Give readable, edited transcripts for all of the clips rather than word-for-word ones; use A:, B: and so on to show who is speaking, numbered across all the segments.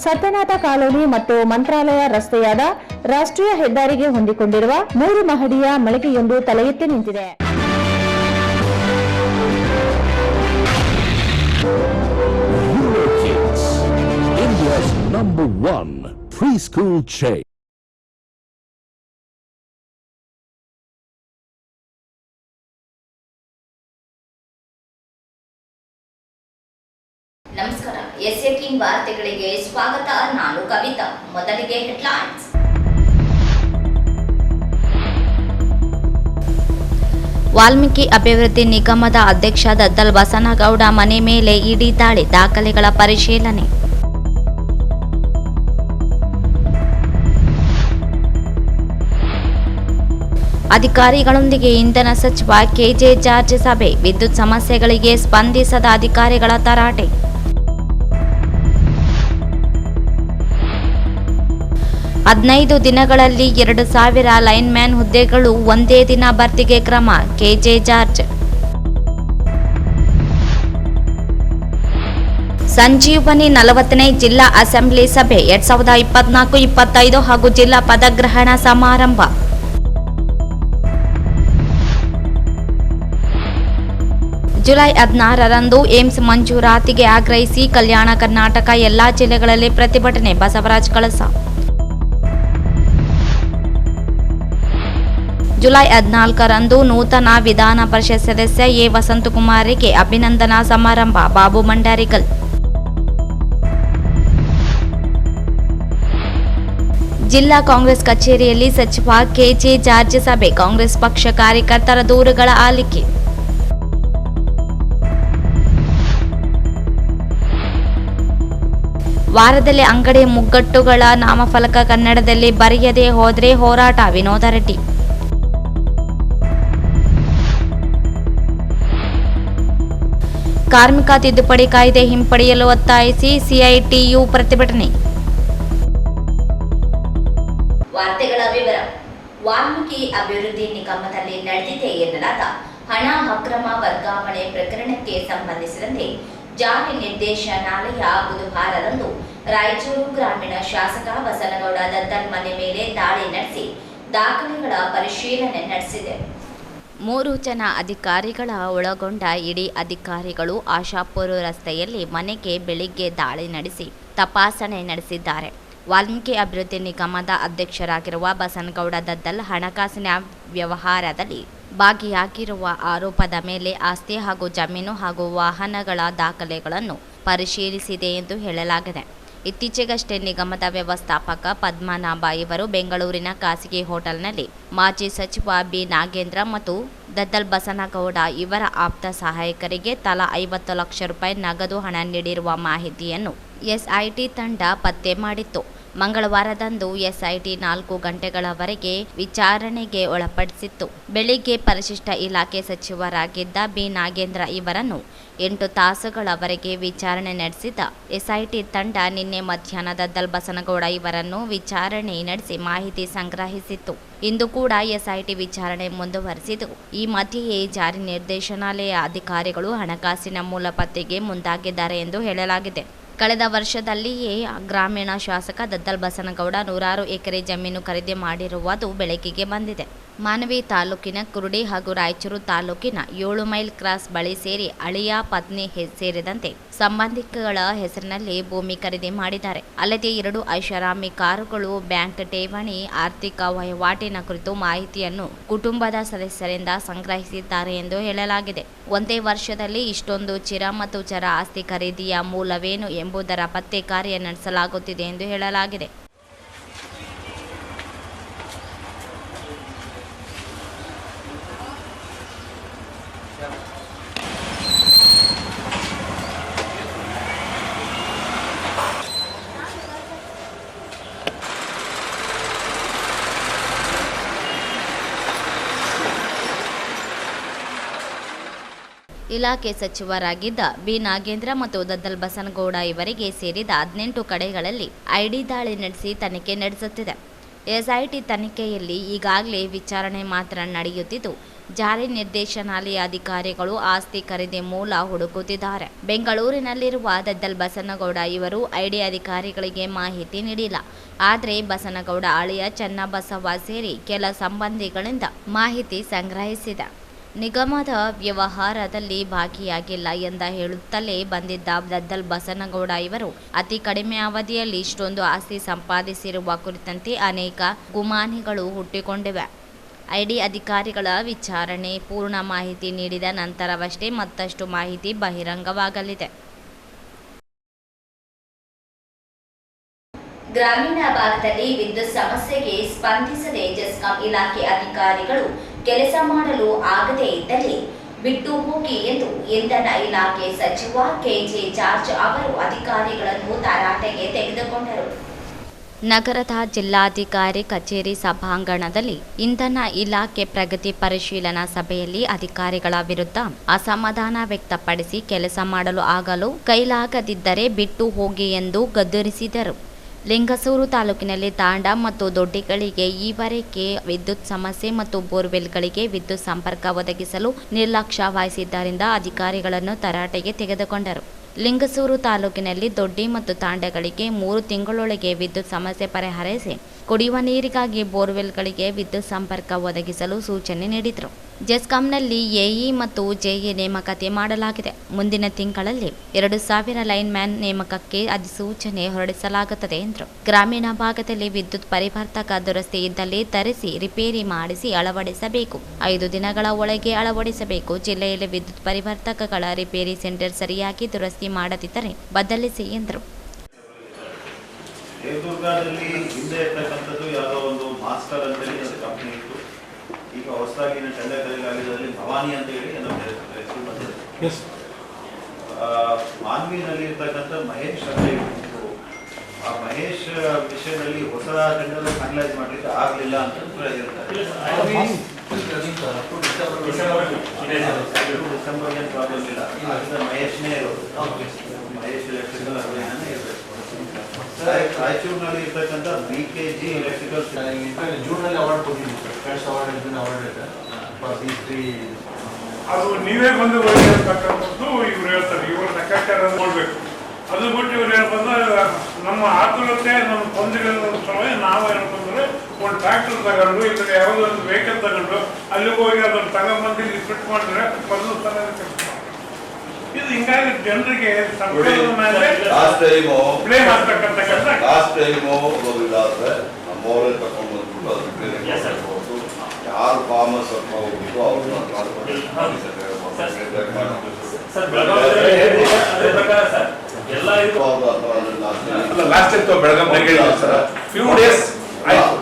A: Satyanatha colony ಮತ್ತು ಮಂತ್ರಾಲಯ ರಸ್ತೆಯಾದ ರಾಷ್ಟ್ರೀಯ ಹೆದ್ದಾರಿಗೆ ಹೊಂದಿಕೊಂಡಿರುವ 3 ಮಹಡಿಯ ಮಳಿಗೆಯೊಂದು ತಲೆ ಎತ್ತಿ ನಿಂತಿದೆ.
B: India's #1 preschool chain.
C: ನಮಸ್ಕಾರ. ಎಸ್18 ವಾರ್ತೆಗಳಿಗೆ ಸ್ವಾಗತ. ನಾನು ಕವಿತಾ. ಮೊದಲಿಗೆ ಹೆಡ್ಲೈನ್ಸ್. ವಾಲ್ಮೀಕಿ ಅಭಿವೃದ್ಧಿ ನಿಗಮದ ಅಧ್ಯಕ್ಷ ದದ್ದಲ್ ಬಸನಗೌಡ ಮನೆ ಮೇಲೆ ಇಡಿ ದಾಳಿ, ದಾಖಲೆಗಳ ಪರಿಶೀಲನೆ. ಅಧಿಕಾರಿಗಳೊಂದಿಗೆ ಇಂಧನ ಸಚಿವ ಕೆಜೆ ಜಾರ್ಜ್ ಸಭೆ, ವಿದ್ಯುತ್ ಸಮಸ್ಯೆಗಳಿಗೆ ಸ್ಪಂದಿಸದ ಅಧಿಕಾರಿಗಳ ತರಾಟೆ. 15 ದಿನಗಳಲ್ಲಿ 2000 ಲೈನ್ಮ್ಯಾನ್ ಹುದ್ದೆಗಳು ಒಂದೇ ದಿನ ಭರ್ತಿಗೆ ಕ್ರಮ, ಕೆಜೆ ಜಾರ್ಜ್. ಸಂಜೀವನಿ 40ನೇ ಜಿಲ್ಲಾ ಅಸೆಂಬ್ಲಿ ಸಭೆ 2024-25 ಹಾಗೂ ಜಿಲ್ಲಾ ಪದಗ್ರಹಣ ಸಮಾರಂಭ. ಜುಲೈ 16ರಂದು ಏಮ್ಸ್ ಮಂಜೂರಾತಿಗೆ ಆಗ್ರಹಿಸಿ ಕಲ್ಯಾಣ ಕರ್ನಾಟಕ ಎಲ್ಲಾ ಜಿಲ್ಲೆಗಳಲ್ಲಿ ಪ್ರತಿಭಟನೆ, ಬಸವರಾಜ್ ಕಳಸ. ಜುಲೈ 14ರಂದು ನೂತನ ವಿಧಾನ ಪರಿಷತ್ ಸದಸ್ಯ ಎ ವಸಂತಕುಮಾರಿಗೆ ಅಭಿನಂದನಾ ಸಮಾರಂಭ, ಬಾಬು ಮಂಡಾರಿಗಲ್. ಜಿಲ್ಲಾ ಕಾಂಗ್ರೆಸ್ ಕಚೇರಿಯಲ್ಲಿ ಸಚಿವ ಕೆಜೆ ಜಾರ್ಜ್ ಸಭೆ, ಕಾಂಗ್ರೆಸ್ ಪಕ್ಷ ಕಾರ್ಯಕರ್ತರ ದೂರುಗಳ ಆಲಿಕೆ. ವಾರದಲ್ಲಿ ಅಂಗಡಿ ಮುಗ್ಗಟ್ಟುಗಳ ನಾಮಫಲಕ ಕನ್ನಡದಲ್ಲಿ ಬರೆಯದೆ ಹೋದ್ರೆ ಹೋರಾಟ, ವಿನೋದ ರೆಡ್ಡಿ. ಕಾರ್ಮಿಕ ತಿದ್ದುಪಡಿ ಕಾಯ್ದೆ ಹಿಂಪಡೆಯಲು ಒತ್ತಾಯಿಸಿ ಸಿಐಟಿಯು ಪ್ರತಿಭಟನೆ. ವಾರ್ತೆಗಳ ವಿವರ. ವಾಲ್ಮೀಕಿ ಅಭಿವೃದ್ಧಿ ನಿಗಮದಲ್ಲಿ ನಡೆದಿದೆ ಎನ್ನಲಾದ ಹಣ ಅಕ್ರಮ ವರ್ಗಾವಣೆ ಪ್ರಕರಣಕ್ಕೆ ಸಂಬಂಧಿಸಿದಂತೆ ಜಾರಿ ನಿರ್ದೇಶನಾಲಯ ಬುಧವಾರದಂದು ರಾಯಚೂರು ಗ್ರಾಮೀಣ ಶಾಸಕ ಬಸನಗೌಡ ದದ್ದಲ್ ಮನೆ ಮೇಲೆ ದಾಳಿ ನಡೆಸಿ ದಾಖಲೆಗಳ ಪರಿಶೀಲನೆ ನಡೆಸಿದೆ. 3 ಜನ ಅಧಿಕಾರಿಗಳ ಒಳಗೊಂಡ ಇಡೀ ಅಧಿಕಾರಿಗಳು ಆಶಾಪುರ ರಸ್ತೆಯಲ್ಲಿ ಮನೆಗೆ ಬೆಳಿಗ್ಗೆ ದಾಳಿ ನಡೆಸಿ ತಪಾಸಣೆ ನಡೆಸಿದ್ದಾರೆ. ವಾಲ್ಮೀಕಿ ಅಭಿವೃದ್ಧಿ ನಿಗಮದ ಅಧ್ಯಕ್ಷರಾಗಿರುವ ಬಸನಗೌಡ ದದ್ದಲ್ ಹಣಕಾಸಿನ ವ್ಯವಹಾರದಲ್ಲಿ ಭಾಗಿಯಾಗಿರುವ ಆರೋಪದ ಮೇಲೆ ಆಸ್ತಿ ಹಾಗೂ ಜಮೀನು ಹಾಗೂ ವಾಹನಗಳ ದಾಖಲೆಗಳನ್ನು ಪರಿಶೀಲಿಸಿದೆ ಎಂದು ಹೇಳಲಾಗಿದೆ. ಇತ್ತೀಚೆಗಷ್ಟೇ ನಿಗಮದ ವ್ಯವಸ್ಥಾಪಕ ಪದ್ಮನಾಭ ಇವರು ಬೆಂಗಳೂರಿನ ಖಾಸಗಿ ಹೋಟೆಲ್ನಲ್ಲಿ ಮಾಜಿ ಸಚಿವ ಬಿ ನಾಗೇಂದ್ರ ಮತ್ತು ದದ್ದಲ್ ಬಸನಗೌಡ ಇವರ ಆಪ್ತ ಸಹಾಯಕರಿಗೆ ತಲಾ 50 ಲಕ್ಷ ರೂಪಾಯಿ ನಗದು ಹಣ ನೀಡಿರುವ ಮಾಹಿತಿಯನ್ನು ಎಸ್ಐಟಿ ತಂಡ ಪತ್ತೆ ಮಾಡಿತ್ತು. ಮಂಗಳವಾರದಂದು ಎಸ್ಐಟಿ 4 ಗಂಟೆಗಳವರೆಗೆ ವಿಚಾರಣೆಗೆ ಒಳಪಡಿಸಿತ್ತು. ಬೆಳಿಗ್ಗೆ ಪರಿಶಿಷ್ಟ ಇಲಾಖೆ ಸಚಿವರಾಗಿದ್ದ ಬಿ ನಾಗೇಂದ್ರ ಇವರನ್ನು 8 ತಾಸುಗಳವರೆಗೆ ವಿಚಾರಣೆ ನಡೆಸಿದ ಎಸ್ಐಟಿ ತಂಡ ನಿನ್ನೆ ಮಧ್ಯಾಹ್ನ ದದ್ದಲ್ ಬಸನಗೌಡ ಇವರನ್ನು ವಿಚಾರಣೆ ನಡೆಸಿ ಮಾಹಿತಿ ಸಂಗ್ರಹಿಸಿತ್ತು. ಇಂದು ಕೂಡ ಎಸ್ಐಟಿ ವಿಚಾರಣೆ ಮುಂದುವರೆಸಿತು. ಈ ಮಧ್ಯೆಯೇ ಜಾರಿ ನಿರ್ದೇಶನಾಲಯ ಅಧಿಕಾರಿಗಳು ಹಣಕಾಸಿನ ಮೂಲ ಪತ್ತೆಗೆ ಮುಂದಾಗಿದ್ದಾರೆ ಎಂದು ಹೇಳಲಾಗಿದೆ. ಕಳೆದ ವರ್ಷದಲ್ಲಿಯೇ ಗ್ರಾಮೀಣ ಶಾಸಕ ದದ್ದಲ್ ಬಸನಗೌಡ 100 ಎಕರೆ ಜಮೀನು ಖರೀದಿ ಮಾಡಿರುವುದು ಬೆಳಕಿಗೆ ಬಂದಿದೆ. ಮಾನ್ವಿ ತಾಲೂಕಿನ ಕುರುಡಿ ಹಾಗೂ ರಾಯಚೂರು ತಾಲೂಕಿನ 7 ಮೈಲ್ ಕ್ರಾಸ್ ಬಳಿ ಸೇರಿ ಅಳಿಯ ಪತ್ನಿ ಸೇರಿದಂತೆ ಸಂಬಂಧಿಕಗಳ ಹೆಸರಿನಲ್ಲಿ ಭೂಮಿ ಖರೀದಿ ಮಾಡಿದ್ದಾರೆ. ಅಲ್ಲದೆ 2 ಐಷಾರಾಮಿ ಕಾರುಗಳು, ಬ್ಯಾಂಕ್ ಠೇವಣಿ, ಆರ್ಥಿಕ ವಹಿವಾಟಿನ ಕುರಿತು ಮಾಹಿತಿಯನ್ನು ಕುಟುಂಬದ ಸದಸ್ಯರಿಂದ ಸಂಗ್ರಹಿಸಿದ್ದಾರೆ ಎಂದು ಹೇಳಲಾಗಿದೆ. ಒಂದೇ ವರ್ಷದಲ್ಲಿ ಇಷ್ಟೊಂದು ಚಿರ ಮತ್ತು ಚರ ಆಸ್ತಿ ಖರೀದಿಯ ಮೂಲವೇನು ಎಂಬುದರ ಪತ್ತೆ ಕಾರ್ಯ ನಡೆಸಲಾಗುತ್ತಿದೆ ಎಂದು ಹೇಳಲಾಗಿದೆ. ಇಲಾಖೆ ಸಚಿವರಾಗಿದ್ದ ಬಿ ನಾಗೇಂದ್ರ ಮತ್ತು ದದ್ದಲ್ ಬಸನಗೌಡ ಇವರಿಗೆ ಸೇರಿದ 18 ಕಡೆಗಳಲ್ಲಿ ಐಡಿ ದಾಳಿ ನಡೆಸಿ ತನಿಖೆ ನಡೆಸುತ್ತಿದೆ. ಎಸ್ಐಟಿ ತನಿಖೆಯಲ್ಲಿ ಈಗಾಗಲೇ ವಿಚಾರಣೆ ಮಾತ್ರ ನಡೆಯುತ್ತಿದ್ದು, ಜಾರಿ ನಿರ್ದೇಶನಾಲಯ ಅಧಿಕಾರಿಗಳು ಆಸ್ತಿ ಖರೀದಿ ಮೂಲ ಹುಡುಕುತ್ತಿದ್ದಾರೆ. ಬೆಂಗಳೂರಿನಲ್ಲಿರುವ ದದ್ದಲ್ ಬಸನಗೌಡ ಇವರು ಐಡಿ ಅಧಿಕಾರಿಗಳಿಗೆ ಮಾಹಿತಿ ನೀಡಿಲ್ಲ. ಆದರೆ ಬಸನಗೌಡ ಅಳಿಯ ಚನ್ನಬಸವ ಸೇರಿ ಕೆಲ ಸಂಬಂಧಿಗಳಿಂದ ಮಾಹಿತಿ ಸಂಗ್ರಹಿಸಿದ. ನಿಗಮದ ವ್ಯವಹಾರದಲ್ಲಿ ಭಾಗಿಯಾಗಿಲ್ಲ ಎಂದ ಹೇಳುತ್ತಲೇ ಬಂದಿದ್ದ ದದ್ದಲ್ ಬಸನಗೌಡ ಇವರು ಅತಿ ಕಡಿಮೆ ಅವಧಿಯಲ್ಲಿ ಇಷ್ಟೊಂದು ಆಸ್ತಿ ಸಂಪಾದಿಸಿರುವ ಕುರಿತಂತೆ ಅನೇಕ ಗುಮಾನಿಗಳು ಹುಟ್ಟಿಕೊಂಡಿವೆ. ಐಡಿ ಅಧಿಕಾರಿಗಳ ವಿಚಾರಣೆ ಪೂರ್ಣ ಮಾಹಿತಿ ನೀಡಿದ ನಂತರವಷ್ಟೇ ಮತ್ತಷ್ಟು ಮಾಹಿತಿ ಬಹಿರಂಗವಾಗಲಿದೆ. ಗ್ರಾಮೀಣ ಭಾಗದಲ್ಲಿ ವಿದ್ಯುತ್ ಸಮಸ್ಯೆಗೆ ಸ್ಪಂದಿಸದೆ ಜೆಸ್ಕಾಂ ಇಲಾಖೆ ಅಧಿಕಾರಿಗಳು ಕೆಲಸ ಮಾಡಲು ಆಗದೇ ಇದ್ದಲ್ಲಿ ಬಿಟ್ಟು ಹೋಗಿ ಎಂದು ಇಂಧನ ಇಲಾಖೆ ಸಚಿವ ಕೆಜೆ ಜಾರ್ಜ್ ಅವರು ಅಧಿಕಾರಿಗಳನ್ನು ತರಾಟೆಗೆ ತೆಗೆದುಕೊಂಡರು. ನಗರದ ಜಿಲ್ಲಾಧಿಕಾರಿ ಕಚೇರಿ ಸಭಾಂಗಣದಲ್ಲಿ ಇಂಧನ ಇಲಾಖೆ ಪ್ರಗತಿ ಪರಿಶೀಲನಾ ಸಭೆಯಲ್ಲಿ ಅಧಿಕಾರಿಗಳ ವಿರುದ್ಧ ಅಸಮಾಧಾನ ವ್ಯಕ್ತಪಡಿಸಿ ಕೆಲಸ ಮಾಡಲು ಆಗಲು ಕೈಲಾಗದಿದ್ದರೆ ಬಿಟ್ಟು ಹೋಗಿ ಎಂದು ಗದರಿಸಿದರು. ಲಿಂಗಸೂರು ತಾಲೂಕಿನಲ್ಲಿ ತಾಂಡ ಮತ್ತು ದೊಡ್ಡಿಗಳಿಗೆ ಈವರೆಗೆ ವಿದ್ಯುತ್ ಸಮಸ್ಯೆ ಮತ್ತು ಬೋರ್ವೆಲ್ಗಳಿಗೆ ವಿದ್ಯುತ್ ಸಂಪರ್ಕ ಒದಗಿಸಲು ನಿರ್ಲಕ್ಷ್ಯ ವಹಿಸಿದ್ದರಿಂದ ಅಧಿಕಾರಿಗಳನ್ನು ತರಾಟೆಗೆ ತೆಗೆದುಕೊಂಡರು. ಲಿಂಗಸೂರು ತಾಲೂಕಿನಲ್ಲಿ ದೊಡ್ಡಿ ಮತ್ತು ತಾಂಡಗಳಿಗೆ 3 ತಿಂಗಳೊಳಗೆ ವಿದ್ಯುತ್ ಸಮಸ್ಯೆ ಪರಿಹರಿಸಿ ಕುಡಿಯುವ ನೀರಿಗಾಗಿ ಬೋರ್ವೆಲ್ಗಳಿಗೆ ವಿದ್ಯುತ್ ಸಂಪರ್ಕ ಒದಗಿಸಲು ಸೂಚನೆ ನೀಡಿದರು. ಜೆಸ್ಕಾಂನಲ್ಲಿ ಎಇ ಮತ್ತು ಜೆಇ ನೇಮಕಾತಿ ಮಾಡಲಾಗಿದೆ. ಮುಂದಿನ ತಿಂಗಳಲ್ಲಿ 2000 ಲೈನ್ಮ್ಯಾನ್ ನೇಮಕಕ್ಕೆ ಅಧಿಸೂಚನೆ ಹೊರಡಿಸಲಾಗುತ್ತದೆ ಎಂದರು. ಗ್ರಾಮೀಣ ಭಾಗದಲ್ಲಿ ವಿದ್ಯುತ್ ಪರಿವರ್ತಕ ದುರಸ್ತಿ ಇದ್ದಲ್ಲಿ ತರಿಸಿ ರಿಪೇರಿ ಮಾಡಿಸಿ ಅಳವಡಿಸಬೇಕು. 5 ದಿನಗಳ ಒಳಗೆ ಅಳವಡಿಸಬೇಕು. ಜಿಲ್ಲೆಯಲ್ಲಿ ವಿದ್ಯುತ್ ಪರಿವರ್ತಕಗಳ ರಿಪೇರಿ ಸೆಂಟರ್ ಸರಿಯಾಗಿ ದುರಸ್ತಿ ಮಾಡದಿದ್ದರೆ ಬದಲಿಸಿ ಎಂದರು.
D: ದೇವದುರ್ಗದಲ್ಲಿ ಹಿಂದೆ ಇರ್ತಕ್ಕಂಥದ್ದು ಯಾವುದೋ ಒಂದು ಮಾಸ್ಟರ್ ಅಂತೇಳಿ ಒಂದು ಕಂಪನಿ ಇತ್ತು. ಈಗ ಹೊಸದಾಗಿ ಟೆಂಡರ್ ಕರೆಯಲಾಗಿದ್ದಲ್ಲಿ ಭವಾನಿ ಅಂತ ಹೇಳಿ ನಮ್ಮ ಹೆಸರು ಬಂದಿದೆ. ಮಾನ್ವಿನಲ್ಲಿ ಇರ್ತಕ್ಕಂಥ ಮಹೇಶ್ ಅಂತ ಇತ್ತು. ಆ ಮಹೇಶ್ ವಿಷಯದಲ್ಲಿ ಹೊಸ ಟೆಂಡರ್ ಫೈನಲೈಸ್ ಮಾಡಲಿಕ್ಕೆ ಆಗಲಿಲ್ಲ ಅಂತ ಹೇಳ್ತಾರೆ. ಡಿಸೆಂಬರ್ ಏನು ಪ್ರಾಬ್ಲಮ್ ಇಲ್ಲ. ಮಹೇಶ್ನೇ ಇರೋದು. ಮಹೇಶ್ ಎಲೆಕ್ಟ್ರಿಕಲ್ ಅಭಿಯಾನ ಇರಬೇಕು. ರಾಯಚೂರಿನಲ್ಲಿ ಇರ್ತಕ್ಕಂಥ BKG ಎಲೆಕ್ಟ್ರಿಕಲ್
E: ಜೂನ್ನಲ್ಲಿ ಅವಾರ್ಡ್ ಕೊಟ್ಟಿದ್ದೀವಿ ಸರ್. ಫಸ್ಟ್ ಅವಾರ್ಡ್
F: ಅದು ನೀವೇ ಬಂದು ಹೇಳ್ತಕ್ಕಂಥದ್ದು ಇವ್ರು ಹೇಳ್ತಾರೆ. ಇವ್ರ ಲೆಕ್ಕಾಚಾರ ನೋಡ್ಬೇಕು. ಅದು ಬಿಟ್ಟು ಇವ್ರು ಹೇಳ್ಬಂದ್ರೆ ನಮ್ಮ ಆತುರತೆ ನಮ್ಮ ತೊಂದರೆಗಳ ಸಲುವಾಗಿ ನಾವು ಹೇಳ್ಬಂದ್ರೆ ಒಂದು ಟ್ರ್ಯಾಕ್ಟರ್ ತಗೊಂಡು ಈ ಕಡೆ ಯಾವುದೋ ಒಂದು ವೆಹಿಕಲ್ ತಗೊಂಡು ಅಲ್ಲಿಗೆ ಹೋಗಿ ಅದನ್ನು ತಗೊಂಡ್ಬಂದು ಇಲ್ಲಿ ಫಿಟ್ ಮಾಡಿದ್ರೆ ಮೊದಲು ತನಕ ಕೆಲಸ ಇದು ಹಿಂಗಾಗಿ ಜನರಿಗೆ ಸರ್ಕಾರದ ಮೇಲೆ ಬ್ಲೇಮ್ ಆಗ್ತಕ್ಕಂಥ ಕೆಲಸ.
G: ಲಾಸ್ಟ್ ಟೈಮು ಇದಾದ್ರೆ ನಮ್ಮವರೇ ತಗೊಂಡು ಬಂದ್ಬಿಟ್ಟು ಯಾರು ಫಾರ್ಮರ್ಸ್ ಹತ್ರ ಹೋಗ್ಬಿಟ್ಟು ಅವ್ರನ್ನ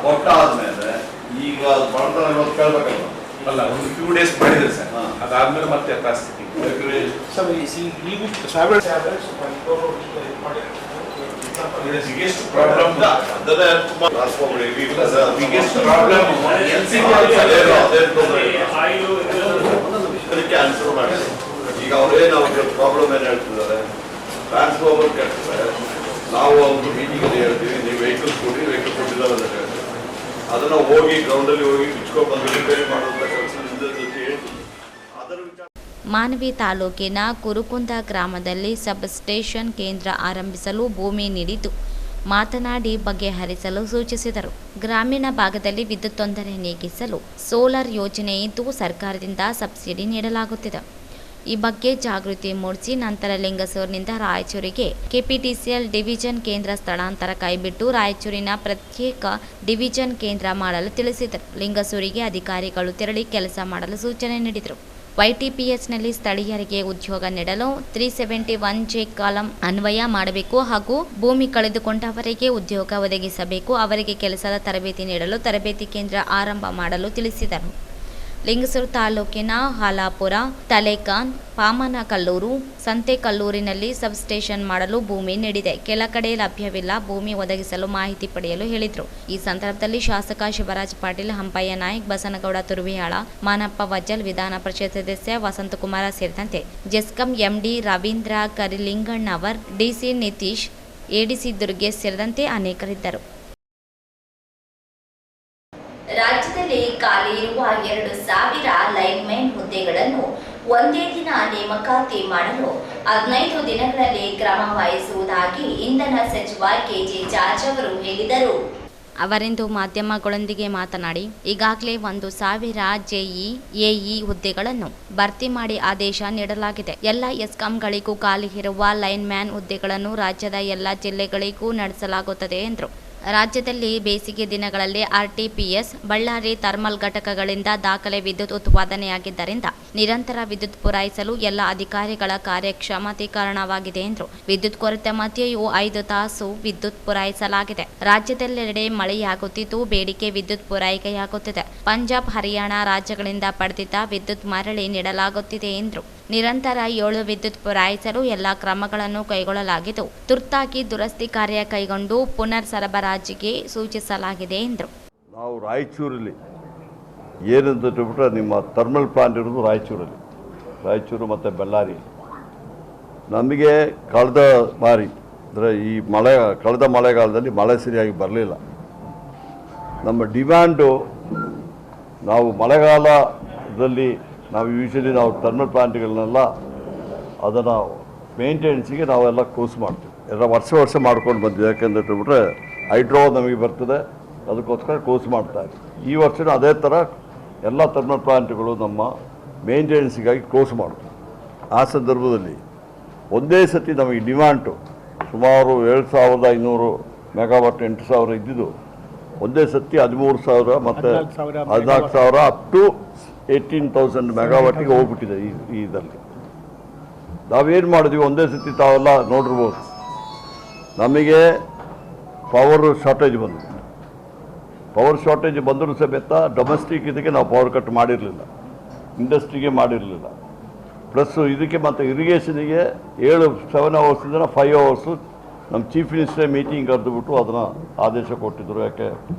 G: ಕೊಟ್ಟಾದ್ಮೇಲೆ ಈಗ ಬಡತನ ಕೇಳ್ಬೇಕಲ್ಲ.
E: ಅಲ್ಲ, ಒಂದು ಫ್ಯೂ ಡೇಸ್ ಮಾಡಿದ್ರೆ ಸರ್, ಅದಾದ್ಮೇಲೆ ಮತ್ತೆ ಯಥಾಸ್ಥಿತಿ. ಬಿಗ್ಗೆಸ್ಟ್ ಪ್ರಾಬ್ಲಮ್
G: ಆನ್ಸರ್ ಮಾಡಿ. ಈಗ ಅವ್ರೇನು ಅವ್ರಿಗೆ ಪ್ರಾಬ್ಲಮ್ ಏನು ಹೇಳ್ತಿದ್ದಾರೆ, ಟ್ರಾನ್ಸ್ಫಾರ್ಮರ್ ಕೆಡ್ತಾರೆ. ನಾವು ಒಂದು ಮೀಟಿಂಗಲ್ಲಿ ಹೇಳ್ತೀವಿ, ನೀವು ವೆಹಿಕಲ್ ಕೊಡಿ, ವೆಹಿಕಲ್ ಕೊಟ್ಟಿಲ್ಲ ಅಂತ ಹೇಳ್ತೀವಿ. ಅದನ್ನ ಹೋಗಿ ಗ್ರೌಂಡಲ್ಲಿ ಹೋಗಿ ಬಿಚ್ಕೊಂಡು ಬಂದು ರಿಪೇರಿ ಮಾಡುವಂಥ ಕೆಲಸ ಹೇಳ್ತೀವಿ. ಅದರ ವಿಚಾರ
C: ಮಾನ್ವಿ ತಾಲೂಕಿನ ಕುರುಕುಂದ ಗ್ರಾಮದಲ್ಲಿ ಸಬ್ ಸ್ಟೇಷನ್ ಕೇಂದ್ರ ಆರಂಭಿಸಲು ಭೂಮಿ ನೀಡಿದ್ದು ಮಾತನಾಡಿ ಬಗೆಹರಿಸಲು ಸೂಚಿಸಿದರು. ಗ್ರಾಮೀಣ ಭಾಗದಲ್ಲಿ ವಿದ್ಯುತ್ ತೊಂದರೆ ನೀಗಿಸಲು ಸೋಲಾರ್ ಯೋಜನೆ ಇದ್ದು ಸರ್ಕಾರದಿಂದ ಸಬ್ಸಿಡಿ ನೀಡಲಾಗುತ್ತಿದೆ. ಈ ಬಗ್ಗೆ ಜಾಗೃತಿ ಮೂಡಿಸಿ ನಂತರ ಲಿಂಗಸೂರಿನಿಂದ ರಾಯಚೂರಿಗೆ ಕೆಪಿಟಿಸಿಎಲ್ ಡಿವಿಷನ್ ಕೇಂದ್ರ ಸ್ಥಳಾಂತರ ಕೈಬಿಟ್ಟು ರಾಯಚೂರಿನ ಪ್ರತ್ಯೇಕ ಡಿವಿಷನ್ ಕೇಂದ್ರ ಮಾಡಲು ತಿಳಿಸಿದರು. ಲಿಂಗಸೂರಿಗೆ ಅಧಿಕಾರಿಗಳು ತೆರಳಿ ಕೆಲಸ ಮಾಡಲು ಸೂಚನೆ ನೀಡಿದರು. YTPSನಲ್ಲಿ ಸ್ಥಳೀಯರಿಗೆ ಉದ್ಯೋಗ ನೀಡಲು 371J ಕಾಲಂ ಅನ್ವಯ ಮಾಡಬೇಕು ಹಾಗೂ ಭೂಮಿ ಕಳೆದುಕೊಂಡವರಿಗೆ ಉದ್ಯೋಗ ಒದಗಿಸಬೇಕು. ಅವರಿಗೆ ಕೆಲಸದ ತರಬೇತಿ ನೀಡಲು ತರಬೇತಿ ಕೇಂದ್ರ ಆರಂಭ ಮಾಡಲು ತಿಳಿಸಿದರು. ಲಿಂಗಸೂರು ತಾಲೂಕಿನ ಹಾಲಾಪುರ, ತಲೇಕಾನ್, ಪಾಮನಕಲ್ಲೂರು, ಸಂತೆಕಲ್ಲೂರಿನಲ್ಲಿ ಸಬ್ಸ್ಟೇಷನ್ ಮಾಡಲು ಭೂಮಿ ನೀಡಿದೆ. ಕೆಲ ಕಡೆ ಲಭ್ಯವಿಲ್ಲ. ಭೂಮಿ ಒದಗಿಸಲು ಮಾಹಿತಿ ಪಡೆಯಲು ಹೇಳಿದರು. ಈ ಸಂದರ್ಭದಲ್ಲಿ ಶಾಸಕ ಶಿವರಾಜ್ ಪಾಟೀಲ್, ಹಂಪಯ್ಯ ನಾಯ್ಕ್, ಬಸನಗೌಡ ತುರ್ವಿಯಾಳ, ಮಾನಪ್ಪ ವಜ್ಜಲ್, ವಿಧಾನ ಪರಿಷತ್ ಸದಸ್ಯ ವಸಂತಕುಮಾರ ಸೇರಿದಂತೆ GESCOM MD Ravindra ಕರಿಲಿಂಗಣ್ಣವರ್, DC Nitish, ADC Durgesh ಸೇರಿದಂತೆ ಅನೇಕರಿದ್ದರು. ರಾಜ್ಯದಲ್ಲಿ ಖಾಲಿ ಇರುವ 2,000 ಲೈನ್ಮನ್ ಹುದ್ದೆಗಳನ್ನು ಒಂದೇ ದಿನ ನೇಮಕಾತಿ ಮಾಡಲು 15 ದಿನಗಳಲ್ಲಿ ಕ್ರಮ ವಹಿಸುವುದಾಗಿ ಇಂಧನ ಸಚಿವ ಕೆಜೆ ಜಾರ್ಜ್ ಅವರು ಹೇಳಿದರು.
H: ಅವರಿಂದು ಮಾಧ್ಯಮಗಳೊಂದಿಗೆ ಮಾತನಾಡಿ, ಈಗಾಗಲೇ 1,000 ಜೆಇ, ಎಇ ಹುದ್ದೆಗಳನ್ನು ಭರ್ತಿ ಮಾಡಿ ಆದೇಶ ನೀಡಲಾಗಿದೆ. ಎಲ್ಲ ಎಸ್ಕಾಂಗಳಿಗೂ ಖಾಲಿ ಇರುವ ಲೈನ್ಮ್ಯಾನ್ ಹುದ್ದೆಗಳನ್ನು ರಾಜ್ಯದ ಎಲ್ಲ ಜಿಲ್ಲೆಗಳಿಗೂ ನಡೆಸಲಾಗುತ್ತದೆ ಎಂದರು. ರಾಜ್ಯದಲ್ಲಿ ಬೇಸಿಗೆ ದಿನಗಳಲ್ಲಿ ಆರ್ಟಿಪಿಎಸ್, ಬಳ್ಳಾರಿ ಥರ್ಮಲ್ ಘಟಕಗಳಿಂದ ದಾಖಲೆ ವಿದ್ಯುತ್ ಉತ್ಪಾದನೆಯಾಗಿದ್ದರಿಂದ ನಿರಂತರ ವಿದ್ಯುತ್ ಪೂರೈಸಲು ಎಲ್ಲ ಅಧಿಕಾರಿಗಳ ಕಾರ್ಯಕ್ಷಮತೆ ಕಾರಣವಾಗಿದೆ ಎಂದರು. ವಿದ್ಯುತ್ ಕೊರತೆ ಮಧ್ಯೆಯೂ 5 ತಾಸು ವಿದ್ಯುತ್ ಪೂರೈಸಲಾಗಿದೆ. ರಾಜ್ಯದೆಲ್ಲೆಡೆ ಮಳೆಯಾಗುತ್ತಿದ್ದು ಬೇಡಿಕೆ ವಿದ್ಯುತ್ ಪೂರೈಕೆಯಾಗುತ್ತಿದೆ. ಪಂಜಾಬ್, ಹರಿಯಾಣ ರಾಜ್ಯಗಳಿಂದ ಪಡೆದಿದ್ದ ವಿದ್ಯುತ್ ಮರಳಿ ನೀಡಲಾಗುತ್ತಿದೆ ಎಂದರು. ನಿರಂತರ 7 ವಿದ್ಯುತ್ ಪೂರೈಸಲು ಎಲ್ಲ ಕ್ರಮಗಳನ್ನು ಕೈಗೊಳ್ಳಲಾಗಿದ್ದು, ತುರ್ತಾಗಿ ದುರಸ್ತಿ ಕಾರ್ಯ ಕೈಗೊಂಡು ಪುನರ್ ಸರಬರಾಜಿಗೆ ಸೂಚಿಸಲಾಗಿದೆ ಎಂದರು.
G: ನಾವು ರಾಯಚೂರಲ್ಲಿ ಏನಂತ ಬಿಟ್ಟರೆ ನಿಮ್ಮ ಥರ್ಮಲ್ ಪ್ಲಾಂಟ್ ಇರೋದು ರಾಯಚೂರು ಮತ್ತು ಬಳ್ಳಾರಿ. ನಮಗೆ ಕಳೆದ ಬಾರಿ ಅಂದರೆ ಕಳೆದ ಮಳೆಗಾಲದಲ್ಲಿ ಮಳೆ ಸರಿಯಾಗಿ ಬರಲಿಲ್ಲ. ನಮ್ಮ ಡಿಮ್ಯಾಂಡು ನಾವು ಮಳೆಗಾಲದಲ್ಲಿ ನಾವು ಯೂಶಲಿ ಥರ್ಮಲ್ ಪ್ಲಾಂಟ್ಗಳನ್ನೆಲ್ಲ ಅದನ್ನು ಮೇಂಟೆನೆನ್ಸಿಗೆ ನಾವೆಲ್ಲ ಕೋರ್ಸ್ ಮಾಡ್ತೀವಿ. ಎಲ್ಲ ವರ್ಷ ಮಾಡ್ಕೊಂಡು ಬಂದಿದೆ. ಯಾಕೆಂದರೆ ಬಿಟ್ಟರೆ ಹೈಡ್ರೋ ನಮಗೆ ಬರ್ತದೆ, ಅದಕ್ಕೋಸ್ಕರ ಕೋರ್ಸ್ ಮಾಡ್ತಾಯಿದ್ವಿ. ಈ ವರ್ಷವೂ ಅದೇ ಥರ ಎಲ್ಲ ಥರ್ಮಲ್ ಪ್ಲಾಂಟ್ಗಳು ನಮ್ಮ ಮೇಂಟೆನೆನ್ಸಿಗಾಗಿ ಕೋರ್ಸ್ ಮಾಡ್ತೀವಿ. ಆ ಸಂದರ್ಭದಲ್ಲಿ ಒಂದೇ ಸತಿ ನಮಗೆ ಡಿಮ್ಯಾಂಡು ಸುಮಾರು 7,500 ಮೆಗಾವಾಟ್ 8,000 ಇದ್ದಿದ್ದು ಒಂದೇ ಸತಿ 13,000 ಮತ್ತು 14,000 ಅಪ್ ಟು 18,000 ಮೆಗಾವಾಟಿಗೆ ಹೋಗ್ಬಿಟ್ಟಿದೆ. ಇದರಲ್ಲಿ ನಾವೇನು ಮಾಡಿದ್ವಿ, ಒಂದೇ ಸತಿ ತಾವೆಲ್ಲ ನೋಡಿರ್ಬೋದು, ನಮಗೆ ಪವರ್ ಶಾರ್ಟೇಜ್ ಬಂದರೂ ಸಮೇತ ಡೊಮೆಸ್ಟಿಕ್ ಇದಕ್ಕೆ ನಾವು ಪವರ್ ಕಟ್ ಮಾಡಿರಲಿಲ್ಲ, ಇಂಡಸ್ಟ್ರಿಗೆ ಮಾಡಿರಲಿಲ್ಲ. ಪ್ಲಸ್ ಇದಕ್ಕೆ ಮತ್ತು ಇರಿಗೇಷನಿಗೆ 7 ಅವರ್ಸಿಂದ 5 ಅವರ್ಸು ನಮ್ಮ ಚೀಫ್ ಮಿನಿಸ್ಟ್ರೇ ಮೀಟಿಂಗ್ ಕರೆದುಬಿಟ್ಟು ಅದನ್ನು ಆದೇಶ ಕೊಟ್ಟಿದ್ದರು. ಯಾಕೆ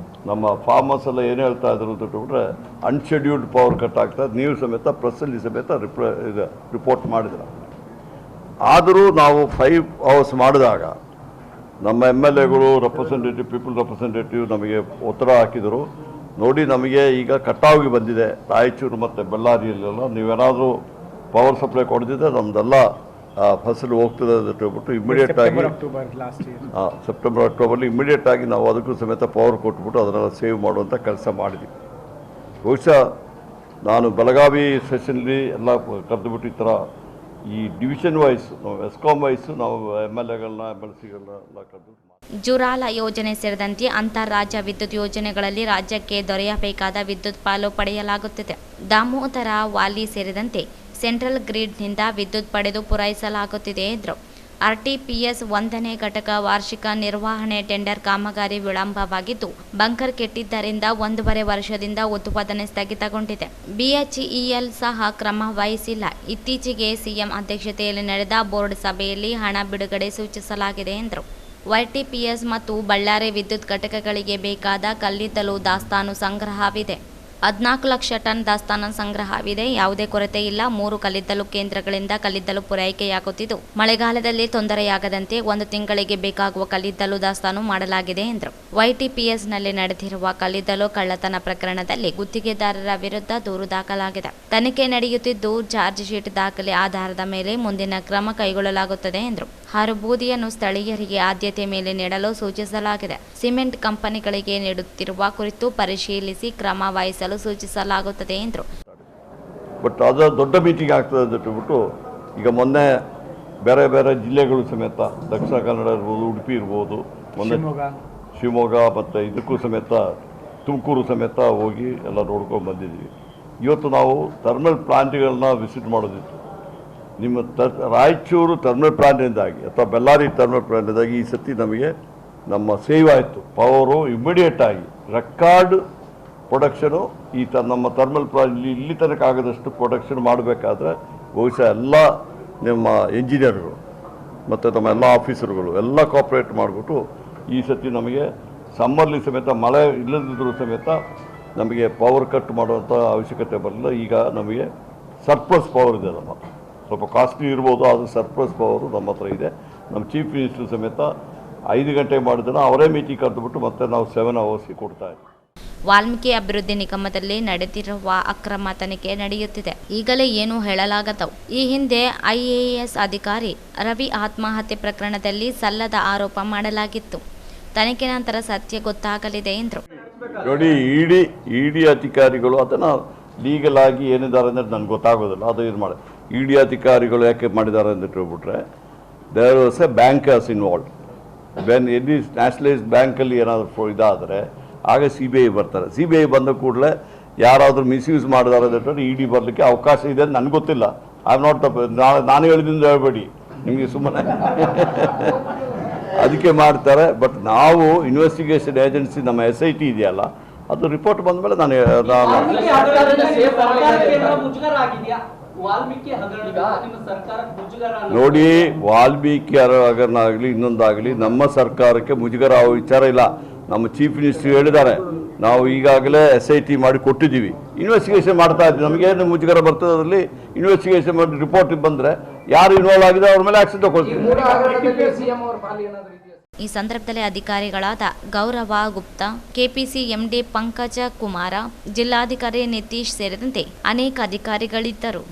G: ನಮ್ಮ ಫಾರ್ಮರ್ಸ್ ಎಲ್ಲ ಏನು ಹೇಳ್ತಾ ಇದ್ರು ಅಂತ ಬಿಟ್ಟರೆ ಅನ್ಶೆಡ್ಯೂಲ್ಡ್ ಪವರ್ ಕಟ್ ಆಗ್ತದೆ. ನೀವು ಸಮೇತ ಪ್ರೆಸ್ಸಲ್ಲಿ ಸಮೇತ ರಿಪೋರ್ಟ್ ಮಾಡಿದ್ರು. ಆದರೂ ನಾವು 5 ಅವರ್ಸ್ ಮಾಡಿದಾಗ ನಮ್ಮ MLAಗಳು ಪೀಪಲ್ ರೆಪ್ರೆಸೆಂಟೇಟಿವ್ ನಮಗೆ ಒತ್ತಡ ಹಾಕಿದರು. ನೋಡಿ, ನಮಗೆ ಈಗ ಕಟಾವಿಗೆ ಬಂದಿದೆ ರಾಯಚೂರು ಮತ್ತು ಬಳ್ಳಾರಿಯಲ್ಲೆಲ್ಲ, ನೀವೇನಾದರೂ ಪವರ್ ಸಪ್ಲೈ ಕೊಡ್ತಿದ್ದೆ ನಮ್ಮದೆಲ್ಲ ಫಸಲು ಹೋಗ್ತದೆ ಅಂತ ಹೇಳ್ಬಿಟ್ಟು ಇಮಿಡಿಯೇಟಾಗಿ ಸೆಪ್ಟೆಂಬರ್ ಅಕ್ಟೋಬರ್ಲಿ ಇಮಿಡಿಯೇಟಾಗಿ ನಾವು ಅದಕ್ಕೂ ಸಮೇತ ಪವರ್ ಕೊಟ್ಬಿಟ್ಟು ಅದನ್ನೆಲ್ಲ ಸೇವ್ ಮಾಡುವಂಥ ಕೆಲಸ ಮಾಡಿದ್ವಿ. ಬಹುಶಃ ನಾನು ಬೆಳಗಾವಿ ಸೆಷನ್ಲಿ ಎಲ್ಲ ಕರೆದುಬಿಟ್ಟು ಈ ಥರ ಈ ಡಿವಿಷನ್ ವೈಸ್ ನಾವು ಎಸ್ಕಾಮ್ ವೈಸ್ ನಾವು MLAಗಳನ್ನ MLCಗಳನ್ನ ಕರೆದು
H: ಜುರಾಲ ಯೋಜನೆ ಸೇರಿದಂತೆ ಅಂತಾರಾಜ್ಯ ವಿದ್ಯುತ್ ಯೋಜನೆಗಳಲ್ಲಿ ರಾಜ್ಯಕ್ಕೆ ದೊರೆಯಬೇಕಾದ ವಿದ್ಯುತ್ ಪಾಲು ಪಡೆಯಲಾಗುತ್ತಿದೆ. ದಾಮೋದರ, ವಾಲಿ ಸೇರಿದಂತೆ ಸೆಂಟ್ರಲ್ ಗ್ರಿಡ್ನಿಂದ ವಿದ್ಯುತ್ ಪಡೆದು ಪೂರೈಸಲಾಗುತ್ತಿದೆ ಎಂದರು. ಆರ್ಟಿಪಿಎಸ್ 1ನೇ ಘಟಕ ವಾರ್ಷಿಕ ನಿರ್ವಹಣೆ ಟೆಂಡರ್ ಕಾಮಗಾರಿ ವಿಳಂಬವಾಗಿದ್ದು, ಬಂಕರ್ ಕೆಟ್ಟಿದ್ದರಿಂದ 1.5 ವರ್ಷದಿಂದ ಉತ್ಪಾದನೆ ಸ್ಥಗಿತಗೊಂಡಿದೆ. BHEL ಸಹ ಕ್ರಮ ವಹಿಸಿಲ್ಲ. ಇತ್ತೀಚೆಗೆ ಸಿಎಂ ಅಧ್ಯಕ್ಷತೆಯಲ್ಲಿ ನಡೆದ ಬೋರ್ಡ್ ಸಭೆಯಲ್ಲಿ ಹಣ ಬಿಡುಗಡೆ ಸೂಚಿಸಲಾಗಿದೆ ಎಂದರು. YTPS ಮತ್ತು ಬಳ್ಳಾರಿ ವಿದ್ಯುತ್ ಘಟಕಗಳಿಗೆ ಬೇಕಾದ ಕಲ್ಲಿದ್ದಲು ದಾಸ್ತಾನು ಸಂಗ್ರಹವಿದೆ. 14 ಲಕ್ಷ ಟನ್ ದಾಸ್ತಾನು ಸಂಗ್ರಹವಿದೆ. ಯಾವುದೇ ಕೊರತೆ ಇಲ್ಲ. 3 ಕಲ್ಲಿದ್ದಲು ಕೇಂದ್ರಗಳಿಂದ ಕಲ್ಲಿದ್ದಲು ಪೂರೈಕೆಯಾಗುತ್ತಿದ್ದು, ಮಳೆಗಾಲದಲ್ಲಿ ತೊಂದರೆಯಾಗದಂತೆ 1 ತಿಂಗಳಿಗೆ ಬೇಕಾಗುವ ಕಲ್ಲಿದ್ದಲು ದಾಸ್ತಾನು ಮಾಡಲಾಗಿದೆ ಎಂದರು. YTPSನಲ್ಲಿ ನಡೆದಿರುವ ಕಲ್ಲಿದ್ದಲು ಕಳ್ಳತನ ಪ್ರಕರಣದಲ್ಲಿ ಗುತ್ತಿಗೆದಾರರ ವಿರುದ್ಧ ದೂರು ದಾಖಲಾಗಿದೆ. ತನಿಖೆ ನಡೆಯುತ್ತಿದ್ದು, ಚಾರ್ಜ್ ಶೀಟ್ ದಾಖಲೆ ಆಧಾರದ ಮೇಲೆ ಮುಂದಿನ ಕ್ರಮ ಕೈಗೊಳ್ಳಲಾಗುತ್ತದೆ ಎಂದರು. ಹರಬೂದಿಯನ್ನು ಸ್ಥಳೀಯರಿಗೆ ಆದ್ಯತೆ ಮೇಲೆ ನೀಡಲು ಸೂಚಿಸಲಾಗಿದೆ. ಸಿಮೆಂಟ್ ಕಂಪನಿಗಳಿಗೆ ನೀಡುತ್ತಿರುವ ಕುರಿತು ಪರಿಶೀಲಿಸಿ ಕ್ರಮ ವಹಿಸಲು ಸೂಚಿಸಲಾಗುತ್ತದೆ ಎಂದರು.
G: ಬಟ್ ಅದು ದೊಡ್ಡ ಮೀಟಿಂಗ್ ಆಗ್ತದೆ ಅಂತ ಹೇಳ್ಬಿಟ್ಟು ಈಗ ಮೊನ್ನೆ ಬೇರೆ ಬೇರೆ ಜಿಲ್ಲೆಗಳು ಸಮೇತ ದಕ್ಷಿಣ ಕನ್ನಡ ಇರ್ಬೋದು, ಉಡುಪಿ ಇರ್ಬೋದು, ಮೊನ್ನೆ ಶಿವಮೊಗ್ಗ ಮತ್ತು ಇದಕ್ಕೂ ಸಮೇತ ತುಮಕೂರು ಸಮೇತ ಹೋಗಿ ಎಲ್ಲ ನೋಡ್ಕೊಂಡು ಬಂದಿದ್ದೀವಿ. ಇವತ್ತು ನಾವು ಥರ್ಮಲ್ ಪ್ಲಾಂಟ್ಗಳನ್ನ ವಿಸಿಟ್ ಮಾಡೋದಿತ್ತು. ನಿಮ್ಮ ರಾಯಚೂರು ಥರ್ಮಲ್ ಪ್ಲಾಂಟಿಂದಾಗಿ ಅಥವಾ ಬಳ್ಳಾರಿ ಥರ್ಮಲ್ ಪ್ಲಾಂಟಿಂದಾಗಿ ಈ ಸತಿ ನಮಗೆ ನಮ್ಮ ಸೇವ್ ಆಯಿತು. ಪವರು ಇಮಿಡಿಯೇಟಾಗಿ ರೆಕಾರ್ಡ್ ಪ್ರೊಡಕ್ಷನು ನಮ್ಮ ಥರ್ಮಲ್ ಪ್ಲಾಂಟ್ ಇಲ್ಲಿ ತನಕ ಆಗದಷ್ಟು ಪ್ರೊಡಕ್ಷನ್ ಮಾಡಬೇಕಾದ್ರೆ ಬಹುಶಃ ಎಲ್ಲ ನಮ್ಮ ಎಂಜಿನಿಯರ್ಗಳು ಮತ್ತು ನಮ್ಮ ಎಲ್ಲ ಆಫೀಸರ್ಗಳು ಎಲ್ಲ ಕೋಆಪ್ರೇಟ್ ಮಾಡಿಬಿಟ್ಟು ಈ ಸತಿ ನಮಗೆ ಸಮ್ಮರ್ಲಿ ಸಮೇತ ಮಳೆ ಇಲ್ಲದಿದ್ದರೂ ಸಮೇತ ನಮಗೆ ಪವರ್ ಕಟ್ ಮಾಡುವಂಥ ಅವಶ್ಯಕತೆ ಬರಲಿಲ್ಲ. ಈಗ ನಮಗೆ ಸರ್ಪ್ಲಸ್ ಪವರ್ ಇದೆ. ನಮ್ಮ ಸ್ವಲ್ಪ ಕಾಸ್ಟ್ಲಿ ಇರ್ಬೋದು, ಅದು ಸರ್ಪ್ಲಸ್ ಪವರು ನಮ್ಮ ಹತ್ರ ಇದೆ. ನಮ್ಮ ಚೀಫ್ ಮಿನಿಸ್ಟರ್ ಸಮೇತ 5 ಗಂಟೆ ಮಾಡಿದ್ರೆ ಅವರೇ ಮೀಟಿಂಗ್ ಕರೆದುಬಿಟ್ಟು ಮತ್ತೆ ನಾವು 7 ಅವರ್ಸ್ಗೆ ಕೊಡ್ತಾ ಇದ್ದೀವಿ.
H: ವಾಲ್ಮೀಕಿ ಅಭಿವೃದ್ಧಿ ನಿಗಮದಲ್ಲಿ ನಡೆದಿರುವ ಅಕ್ರಮ ತನಿಖೆ ನಡೆಯುತ್ತಿದೆ. ಈಗಲೇ ಏನು ಹೇಳಲಾಗತ್ತವು. ಈ ಹಿಂದೆ IAS ಅಧಿಕಾರಿ ರವಿ ಆತ್ಮಹತ್ಯೆ ಪ್ರಕರಣದಲ್ಲಿ ಸಲ್ಲದ ಆರೋಪ ಮಾಡಲಾಗಿತ್ತು. ತನಿಖೆ ನಂತರ ಸತ್ಯ ಗೊತ್ತಾಗಲಿದೆ ಎಂದರು.
G: ನೋಡಿ, ಇಡಿ ಅಧಿಕಾರಿಗಳು ಅದನ್ನು ಲೀಗಲ್ ಆಗಿ ಏನಿದ್ದಾರೆ ಅಂದರೆ ನನಗೆ ಗೊತ್ತಾಗೋದಿಲ್ಲ. ಅದು ಇದು ಮಾಡಿ ಇಡಿ ಅಧಿಕಾರಿಗಳು ಯಾಕೆ ಮಾಡಿದ್ದಾರೆ ಅಂತ ಹೇಳ್ಬಿಟ್ರೆ, there was a bankers involve. ಎಲ್ಲಿ ನ್ಯಾಷನಲೈಸ್ಡ್ ಬ್ಯಾಂಕಲ್ಲಿ ಏನಾದರೂ ಇದಾದರೆ ಆಗ CBI ಬರ್ತಾರೆ. CBI ಬಂದ ಕೂಡಲೇ ಯಾರಾದರೂ ಮಿಸ್ಯೂಸ್ ಮಾಡಿದಾರೆ ಅಂತ ಇಡಿ ಬರಲಿಕ್ಕೆ ಅವಕಾಶ ಇದೆ ಅಂತ ನನಗೆ ಗೊತ್ತಿಲ್ಲ. ಐ ಆಮ್ ನಾಟ್ ನಾನು ಹೇಳಿದಿಂದ ಹೇಳ್ಬೇಡಿ ನಿಮಗೆ ಸುಮ್ಮನೆ ಅದಕ್ಕೆ ಮಾಡ್ತಾರೆ. ಬಟ್ ನಾವು ಇನ್ವೆಸ್ಟಿಗೇಷನ್ ಏಜೆನ್ಸಿ ನಮ್ಮ SIT ಇದೆಯಲ್ಲ, ಅದು ರಿಪೋರ್ಟ್ ಬಂದ ಮೇಲೆ ನೋಡಿ, ವಾಲ್ಮೀಕಿ ಹಗರಣ ಆಗಲಿ ಇನ್ನೊಂದಾಗಲಿ ನಮ್ಮ ಸರ್ಕಾರಕ್ಕೆ ಮುಜುಗರ ಆಗೋ ವಿಚಾರ ಇಲ್ಲ. ನಮ್ಮ ಚೀಫ್ ಮಿನಿಸ್ಟರ್ ಹೇಳಿದ್ದಾರೆ, ನಾವು ಈಗಾಗಲೇ SIT ಮಾಡಿ ಕೊಟ್ಟಿದ್ದೀವಿ, ಇನ್ವೆಸ್ಟಿಗೇಷನ್ ಮಾಡ್ತಾ ಇದ್ದೀವಿ. ನಮಗೇನು ಮುಜುಗರ ಬರ್ತದೆ ಅದರಲ್ಲಿ ಇನ್ವೆಸ್ಟಿಗೇಷನ್ ಮಾಡಿ ರಿಪೋರ್ಟ್ ಬಂದರೆ ಯಾರು ಇನ್ವಾಲ್ವ್ ಆಗಿದೆ ಅವ್ರ ಮೇಲೆ ಆಕ್ಷನ್ ತಗೊಳ್ತೀವಿ.
H: ಈ ಸಂದರ್ಭದಲ್ಲಿ ಅಧಿಕಾರಿಗಳಾದ ಗೌರವ ಗುಪ್ತಾ, KPC MD ಪಂಕಜ ಕುಮಾರ, ಜಿಲ್ಲಾಧಿಕಾರಿ ನಿತೀಶ್ ಸೇರಿದಂತೆ ಅನೇಕ ಅಧಿಕಾರಿಗಳಿದ್ದರು.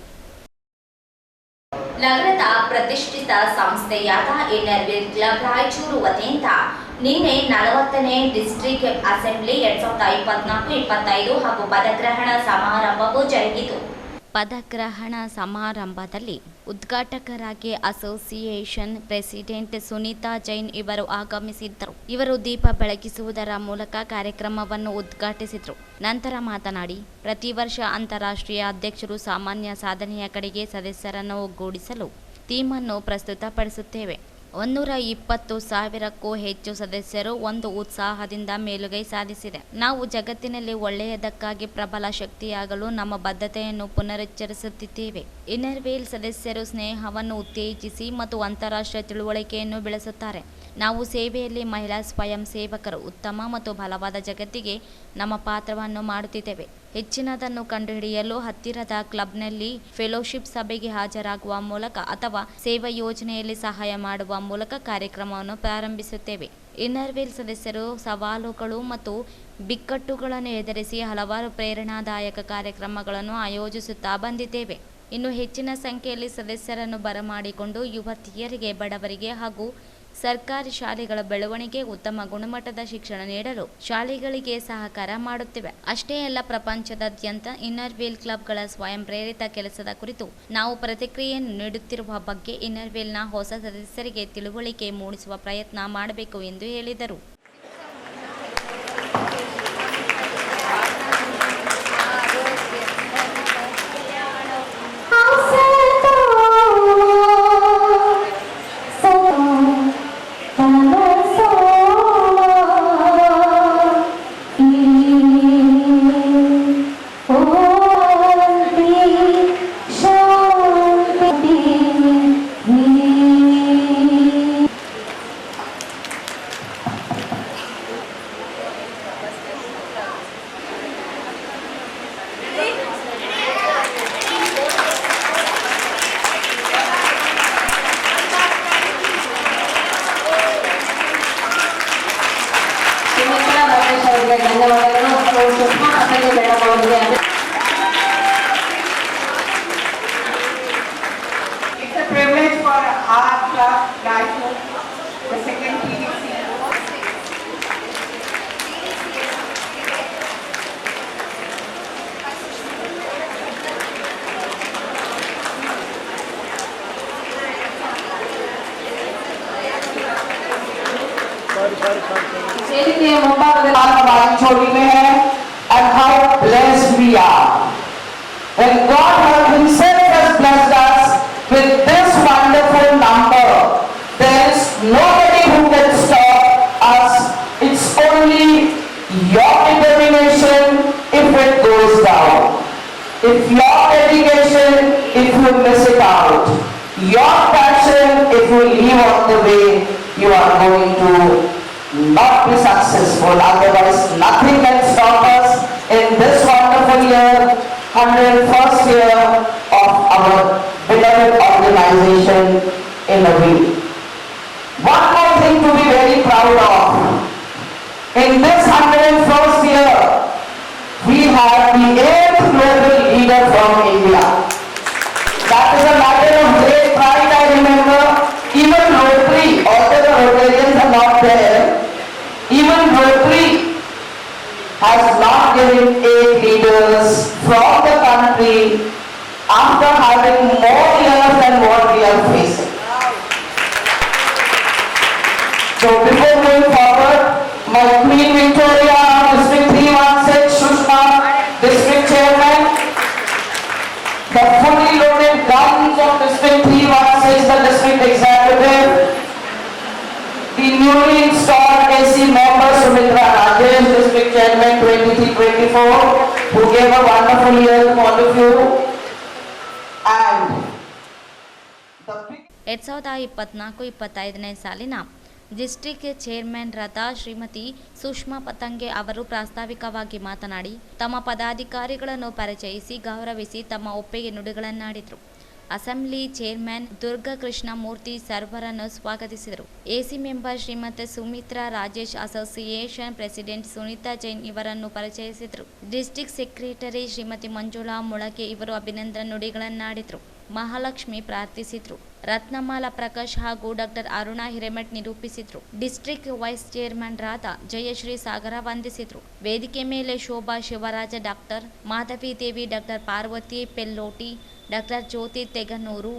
C: ನಗರದ ಪ್ರತಿಷ್ಠಿತ ಸಂಸ್ಥೆಯಾದ ಇನ್ನರ್ವೀಲ್ ಕ್ಲಬ್ ರಾಯಚೂರು ವತಿಯಿಂದ ನಿನ್ನೆ 40ನೇ ಡಿಸ್ಟ್ರಿಕ್ಟ್ ಅಸೆಂಬ್ಲಿ 2024-25 ಹಾಗೂ ಪದಗ್ರಹಣ ಸಮಾರಂಭವು ಜರುಗಿತು.
H: ಪದಗ್ರಹಣ ಸಮಾರಂಭದಲ್ಲಿ ಉದ್ಘಾಟಕರಾಗಿ ಅಸೋಸಿಯೇಷನ್ ಪ್ರೆಸಿಡೆಂಟ್ ಸುನೀತಾ ಜೈನ್ ಇವರು ಆಗಮಿಸಿದ್ದರು. ಇವರು ದೀಪ ಬೆಳಗಿಸುವುದರ ಮೂಲಕ ಕಾರ್ಯಕ್ರಮವನ್ನು ಉದ್ಘಾಟಿಸಿದರು. ನಂತರ ಮಾತನಾಡಿ, ಪ್ರತಿ ವರ್ಷ ಅಂತಾರಾಷ್ಟ್ರೀಯ ಅಧ್ಯಕ್ಷರು ಸಾಮಾನ್ಯ ಸಾಧನೆಯ ಕಡೆಗೆ ಸದಸ್ಯರನ್ನು ಒಗ್ಗೂಡಿಸಲು ಥೀಮನ್ನು ಪ್ರಸ್ತುತಪಡಿಸುತ್ತೇವೆ. 120,000ಕ್ಕೂ ಹೆಚ್ಚು ಸದಸ್ಯರು ಒಂದು ಉತ್ಸಾಹದಿಂದ ಮೇಲುಗೈ ಸಾಧಿಸಿದೆ. ನಾವು ಜಗತ್ತಿನಲ್ಲಿ ಒಳ್ಳೆಯದಕ್ಕಾಗಿ ಪ್ರಬಲ ಶಕ್ತಿಯಾಗಲು ನಮ್ಮ ಬದ್ಧತೆಯನ್ನು ಪುನರುಚ್ಚರಿಸುತ್ತಿದ್ದೇವೆ. ಇನ್ನರ್ವೀಲ್ ಸದಸ್ಯರು ಸ್ನೇಹವನ್ನು ಉತ್ತೇಜಿಸಿ ಮತ್ತು ಅಂತಾರಾಷ್ಟ್ರೀಯ ತಿಳುವಳಿಕೆಯನ್ನು ಬೆಳೆಸುತ್ತಾರೆ. ನಾವು ಸೇವೆಯಲ್ಲಿ ಮಹಿಳಾ ಸ್ವಯಂ ಸೇವಕರು ಉತ್ತಮ ಮತ್ತು ಬಲವಾದ ಜಗತ್ತಿಗೆ ನಮ್ಮ ಪಾತ್ರವನ್ನು ಮಾಡುತ್ತಿದ್ದೇವೆ. ಹೆಚ್ಚಿನದನ್ನು ಕಂಡುಹಿಡಿಯಲು ಹತ್ತಿರದ ಕ್ಲಬ್ನಲ್ಲಿ ಫೆಲೋಶಿಪ್ ಸಭೆಗೆ ಹಾಜರಾಗುವ ಮೂಲಕ ಅಥವಾ ಸೇವಾ ಯೋಜನೆಯಲ್ಲಿ ಸಹಾಯ ಮಾಡುವ ಮೂಲಕ ಕಾರ್ಯಕ್ರಮವನ್ನು ಪ್ರಾರಂಭಿಸುತ್ತೇವೆ. ಇನ್ನರ್ವೀಲ್ ಸದಸ್ಯರು ಸವಾಲುಗಳು ಮತ್ತು ಬಿಕ್ಕಟ್ಟುಗಳನ್ನು ಎದುರಿಸಿ ಹಲವಾರು ಪ್ರೇರಣಾದಾಯಕ ಕಾರ್ಯಕ್ರಮಗಳನ್ನು ಆಯೋಜಿಸುತ್ತಾ ಬಂದಿದ್ದೇವೆ. ಇನ್ನು ಹೆಚ್ಚಿನ ಸಂಖ್ಯೆಯಲ್ಲಿ ಸದಸ್ಯರನ್ನು ಬರಮಾಡಿಕೊಂಡು ಯುವತಿಯರಿಗೆ, ಬಡವರಿಗೆ ಹಾಗೂ ಸರ್ಕಾರಿ ಶಾಲೆಗಳ ಬೆಳವಣಿಗೆ, ಉತ್ತಮ ಗುಣಮಟ್ಟದ ಶಿಕ್ಷಣ ನೀಡಲು ಶಾಲೆಗಳಿಗೆ ಸಹಕಾರ ಮಾಡುತ್ತಿವೆ. ಅಷ್ಟೇ ಅಲ್ಲ, ಪ್ರಪಂಚದಾದ್ಯಂತ ಇನ್ನರ್ವೀಲ್ ಕ್ಲಬ್ಗಳ ಸ್ವಯಂ ಪ್ರೇರಿತ ಕೆಲಸದ ಕುರಿತು ನಾವು ಪ್ರತಿಕ್ರಿಯೆಯನ್ನು ನೀಡುತ್ತಿರುವ ಬಗ್ಗೆ ಇನ್ನರ್ವೀಲ್ನ ಹೊಸ ಸದಸ್ಯರಿಗೆ ತಿಳುವಳಿಕೆ ಮೂಡಿಸುವ ಪ್ರಯತ್ನ ಮಾಡಬೇಕು ಎಂದು ಹೇಳಿದರು.
I: It's a privilege for our club, Raichur, the second PDC.
J: के मुंबई छोड़ी में है and how blessed we are. When God Himself has blessed us with this wonderful number, there is nobody who can stop us. It's only your determination if it goes down. If your dedication, if you miss it out. Your passion, if you leave on the way, you are going to not be successful. Otherwise, nothing can stop us in this wonderful year, 101st year of our beloved organization in a way. One more thing to be very proud of. In this 101st year, 8th global leader from India. That is a matter of great pride, I remember. Even Rotary, although the Rotarians are not there, even Rotary has not given 8 leaders from the country after having more years than what we are facing. So before going forward, my Queen Victoria, District 316, Sushma, District Chairman, the fully loaded guns of District 316, the District Executive, the newly installed AC member Sumitra Rajesh, District Chairman 23-24, who gave a wonderful year to all of you, and the big
H: 2024-25 ಸಾಲಿನ district chairman ರಾದ ಶ್ರೀಮತಿ ಸುಷ್ಮಾ ಪತಂಗೆ ಅವರು ಪ್ರಾಸ್ತಾವಿಕವಾಗಿ ಮಾತನಾಡಿ ತಮ್ಮ ಪದಾಧಿಕಾರಿಗಳನ್ನು ಪರಿಚಯಿಸಿ ಗೌರವಿಸಿ ತಮ್ಮ ಒಪ್ಪಿಗೆ ನುಡಿಗಳನ್ನಾಡಿದರು. ಅಸೆಂಬ್ಲಿ ಚೇರ್ಮನ್ ದುರ್ಗಾ ಕೃಷ್ಣಮೂರ್ತಿ ಸರ್ವರನ್ನು ಸ್ವಾಗತಿಸಿದರು. AC member Shrimati Sumitra Rajesh, association president Sunita Jain ಇವರನ್ನು ಪರಿಚಯಿಸಿದರು. ಡಿಸ್ಟ್ರಿಕ್ಟ್ ಸೆಕ್ರೆಟರಿ ಶ್ರೀಮತಿ ಮಂಜುಳಾ ಮುಳಕೆ ಇವರು ಅಭಿನಂದನಾ ನುಡಿಗಳನ್ನಾಡಿದರು. ಮಹಾಲಕ್ಷ್ಮಿ ಪ್ರಾರ್ಥಿಸಿದ್ರು. ರತ್ನಮಾಲಾ ಪ್ರಕಾಶ್ ಹಾಗೂ ಡಾಕ್ಟರ್ ಅರುಣಾ ಹಿರೇಮಠ್ ನಿರೂಪಿಸಿದ್ರು. ಡಿಸ್ಟ್ರಿಕ್ಟ್ ವೈಸ್ ಚೇರ್ಮನ್ ರಾದ ಜಯಶ್ರೀ ಸಾಗರ ವಂದಿಸಿದ್ರು. ವೇದಿಕೆ ಮೇಲೆ Shobha Shivaraj, doctor Madhavi Devi, doctor Parvati ಪೆಲ್ಲೋಟಿ, doctor ಜ್ಯೋತಿ ತೆಗನೂರು,